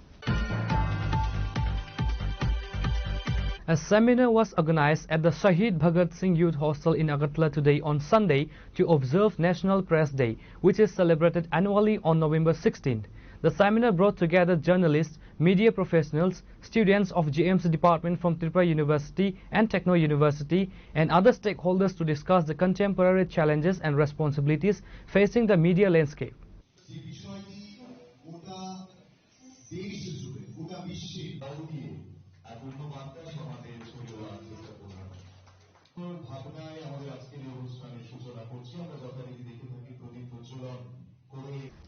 A seminar was organized at the Shahid Bhagat Singh Youth Hostel in Agartala today on Sunday to observe National Press Day, which is celebrated annually on November 16th. The seminar brought together journalists, media professionals, students of GMC department from Tripura University and Techno University and other stakeholders to discuss the contemporary challenges and responsibilities facing the media landscape.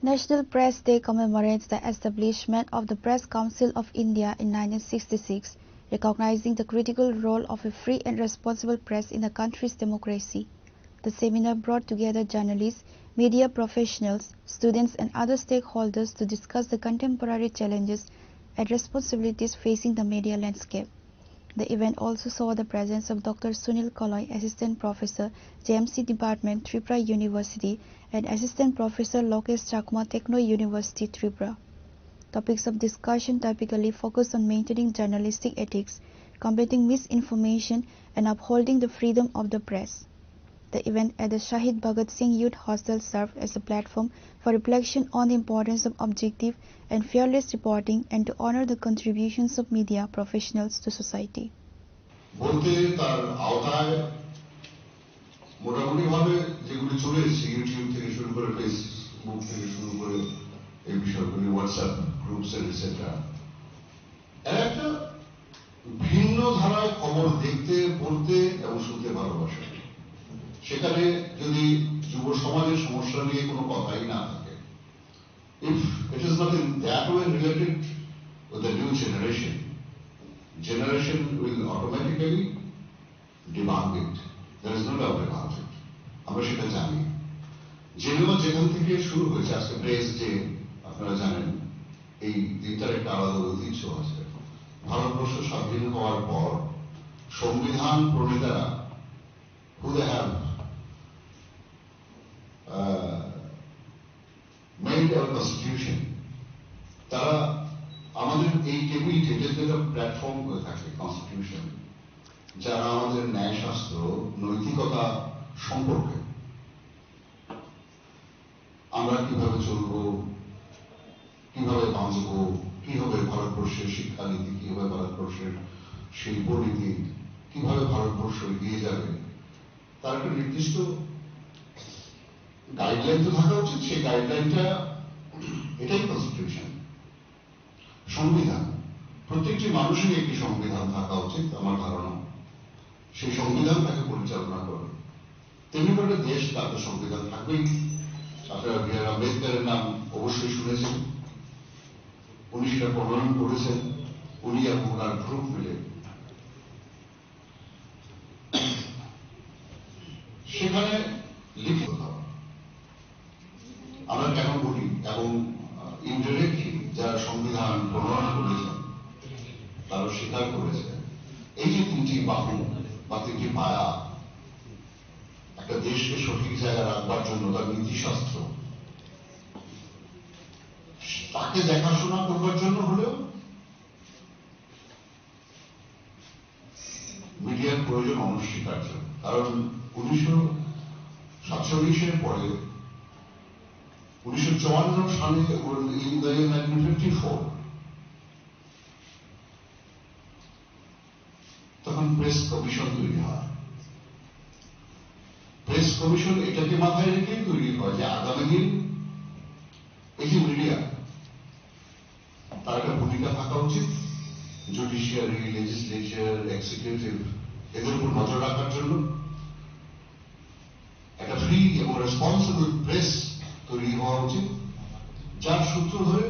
National Press Day commemorates the establishment of the Press Council of India in 1966, recognizing the critical role of a free and responsible press in the country's democracy. The seminar brought together journalists, media professionals, students and other stakeholders to discuss the contemporary challenges and responsibilities facing the media landscape. The event also saw the presence of Dr. Sunil Kaloy, Assistant Professor, JMC Department, Tripura University, and Assistant Professor Lokesh Chakma, Techno University, Tripura. Topics of discussion typically focus on maintaining journalistic ethics, combating misinformation, and upholding the freedom of the press. The event at the Shahid Bhagat Singh Youth Hostel served as a platform for reflection on the importance of objective and fearless reporting and to honor the contributions of media professionals to society. বলতে তার আওতায় মোটামুটি ভাবে যেগুলি চলে এসেছে YouTube থেকে শুরু করে ফেসবুক থেকে শুরু করে এই বিষয়গুলি হোয়াটসঅ্যাপ গ্রুপস এটসেট্রা, একটা ভিন্ন ধারায় খবর দেখতে, পড়তে এবং শুনতে ভালোবাসে। সেখানে যদি যুব সমাজের সমস্যা নিয়ে কোনো কথাই না থাকে, if it is not in that way related with the new generation will automatically debunk it. There is no doubt about it. আমরা সেটা জানি। জেনেও যেখান থেকে শুরু হয়েছে, আজকে প্রেস ডে, আপনারা জানেন এই দিনটার একটা আলাদা ঐতিহ্য আছে। ভারতবর্ষ স্বাধীন হওয়ার পর সংবিধান প্রণেতারা who they have made our constitution, তারা আমাদের এই টেবিলকে যেটা প্ল্যাটফর্ম হয়ে থাকে কনস্টিটিউশন, যারা আমাদের ন্যায়শাস্ত্র নৈতিকতা সম্পর্কে আমরা কিভাবে চলব, কিভাবে বাঁচব, কি হবে ভারতবর্ষের শিক্ষানীতি, কি হবে ভারতবর্ষের শিল্পনীতি, কিভাবে ভারতবর্ষ এগিয়ে যাবে, তার একটা নির্দিষ্ট গাইডলাইন তো থাকা উচিত। সেই গাইডলাইনটা এটাই কনস্টিটিউশন, সংবিধান। প্রত্যেকটি মানুষেরই একটি সংবিধান থাকা উচিত আমার ধারণা। সেই সংবিধান তাকে পরিচালনা করে। তেমনি করে দেশ, তার তো সংবিধান থাকবেই। আপনারা বি আর আম্বেদকরের নাম অবশ্যই শুনেছেন, উনি সেটা প্রণয়ন করেছেন, উনি এবং ওনার গ্রুপ মিলে। সেখানে লিখিত আমরা কেন বলি, এবং ইনডিরেক্টলি যারা সংবিধান প্রণয়ন করেছেন তারা স্বীকার করেছে, এই যে তিনটি বাহু বা তিনটি পায়া একটা দেশকে সঠিক জায়গায় রাখবার জন্য, তার নীতিশাস্ত্র, তাকে দেখাশোনা করবার জন্য হলেও মিডিয়ার প্রয়োজন অনস্বীকার্য। কারণ 1947 পরে 1954 সালে in the year 1954 তখন প্রেস কমিশন তৈরি হয়। প্রেস কমিশন এটাকে মাথায় রেখেই তৈরি হয় যে আগামী দিন এই যে মিডিয়া, তার একটা ভূমিকা থাকা উচিত জুডিশিয়ারি, লেজিসলেচার, এক্সিকিউটিভ, এদের উপর নজর রাখার জন্য একটা ফ্রি এবং রেসপন্সিবল প্রেস তৈরি হওয়া উচিত, যার সূত্র ধরে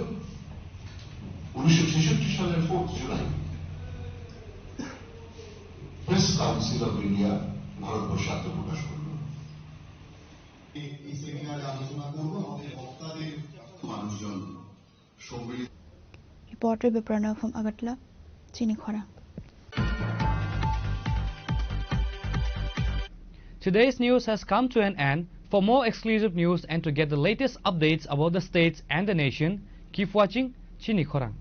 1966 সালের 4 July press council of India ভারতবর্ষে আত্মপ্রকাশ করল। এই সেমিনারে আলোচনা করব আমাদের বক্তাদের মানুষজন সংবিধান। Reporter Biprana from Agartala, Chini Khora. Today's news has come to an end. For more exclusive news and to get the latest updates about the states and the nation, keep watching Chini Khorang.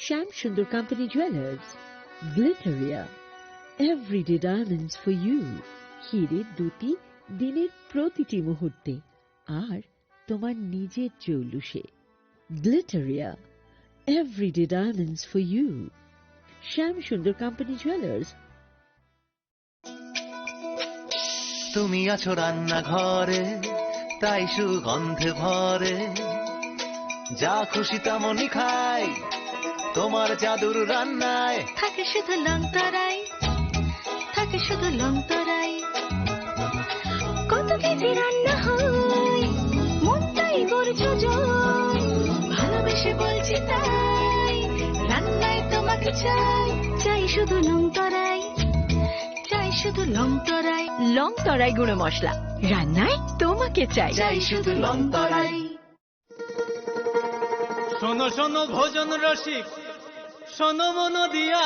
Sham Sundar Company Jewelers, Glitteria, everyday diamonds for you. হীরের দুটি দিনের প্রতিটি মুহূর্তে আর তোমার নিজের জৌলুসে। Glitteria, everyday diamonds for you. Sham Sundar Company Jewelers. তুমি আছো রান্নাঘরে তাই সুগন্ধে ভরে যা খুশি তেমনই খাই তোমার জাদুর রান্নায় থাকে শুধু লং তরাই থাকে শুধু লং তরাই কত কেজি রান্না হয় মনটাই করছো জয় ভালোবেসে বলছি তাই রান্নায় তোমাকে চাই চাই শুধু লং তরাই চাই শুধু লং তরাই গুঁড়ো মশলা রান্নায় তোমাকে চাই চাই শুধু লং তরাই শোনো শোনো ভোজন রসিক শোনো মন দিয়া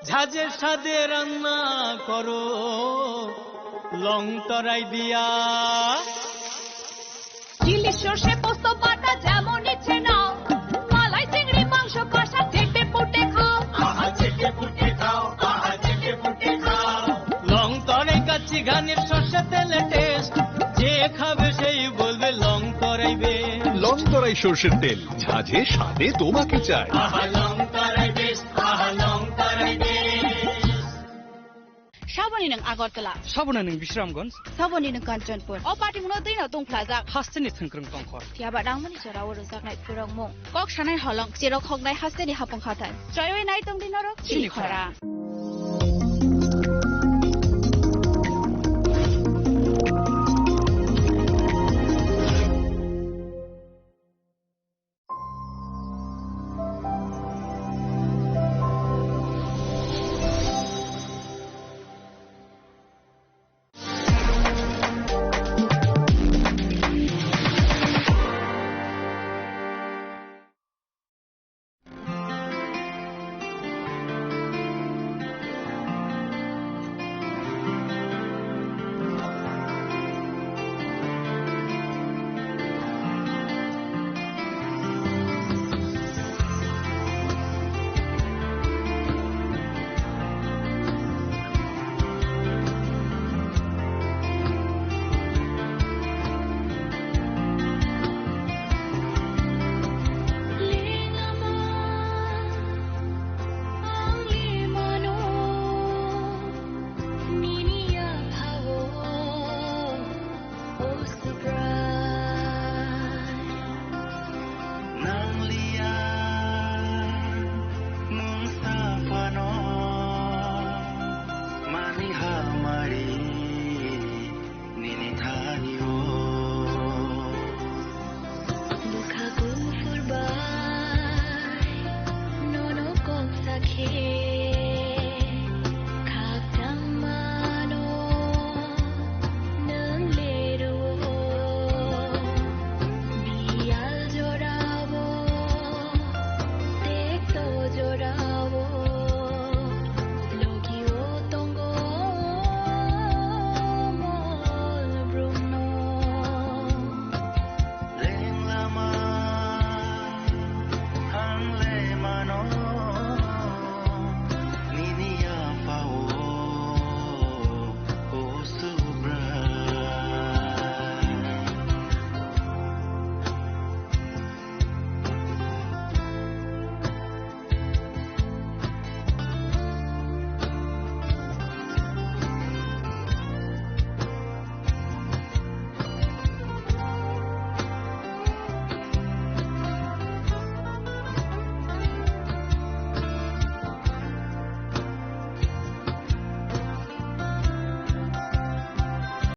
ঝাঁঝের সাদে রান্না করো লং তরাই দিয়া ইলিশ সর্ষে পোস্ত বাটা যেমন ইচ্ছে নাও মালাই চিংড়ি মাংস কষা চেটে পুটে খাও আহা চেটে পুটে খাও আহা চেটে পুটে খাও লং তরাই কাচ্চি ঘানির সর্ষে তেলে টেস্ট যে খাবে সেই বলবে লং তরাইবে লং তরাই সর্ষের তেল ঝাঁঝে স্বাদে তোমাকে চাই আহা লং তরাই বেশ আহা লং তরাই বেশ সাবনি নং আগরতলা সাবনা नों বিশ্রামগঞ্জ সাবনি নং কাঞ্চনপুর অ পার্টি মুনো दैनाव दंफ्लाजाक हास्टेनि थोंख्रों दंखर थियाबा दांमनि जेराव रोजाकनाय फोरोंमुं कक सानाय हलं जेराव खगनाय हास्टेनि हापं खाथाय जयनाय तंदिनरो चिलिखरा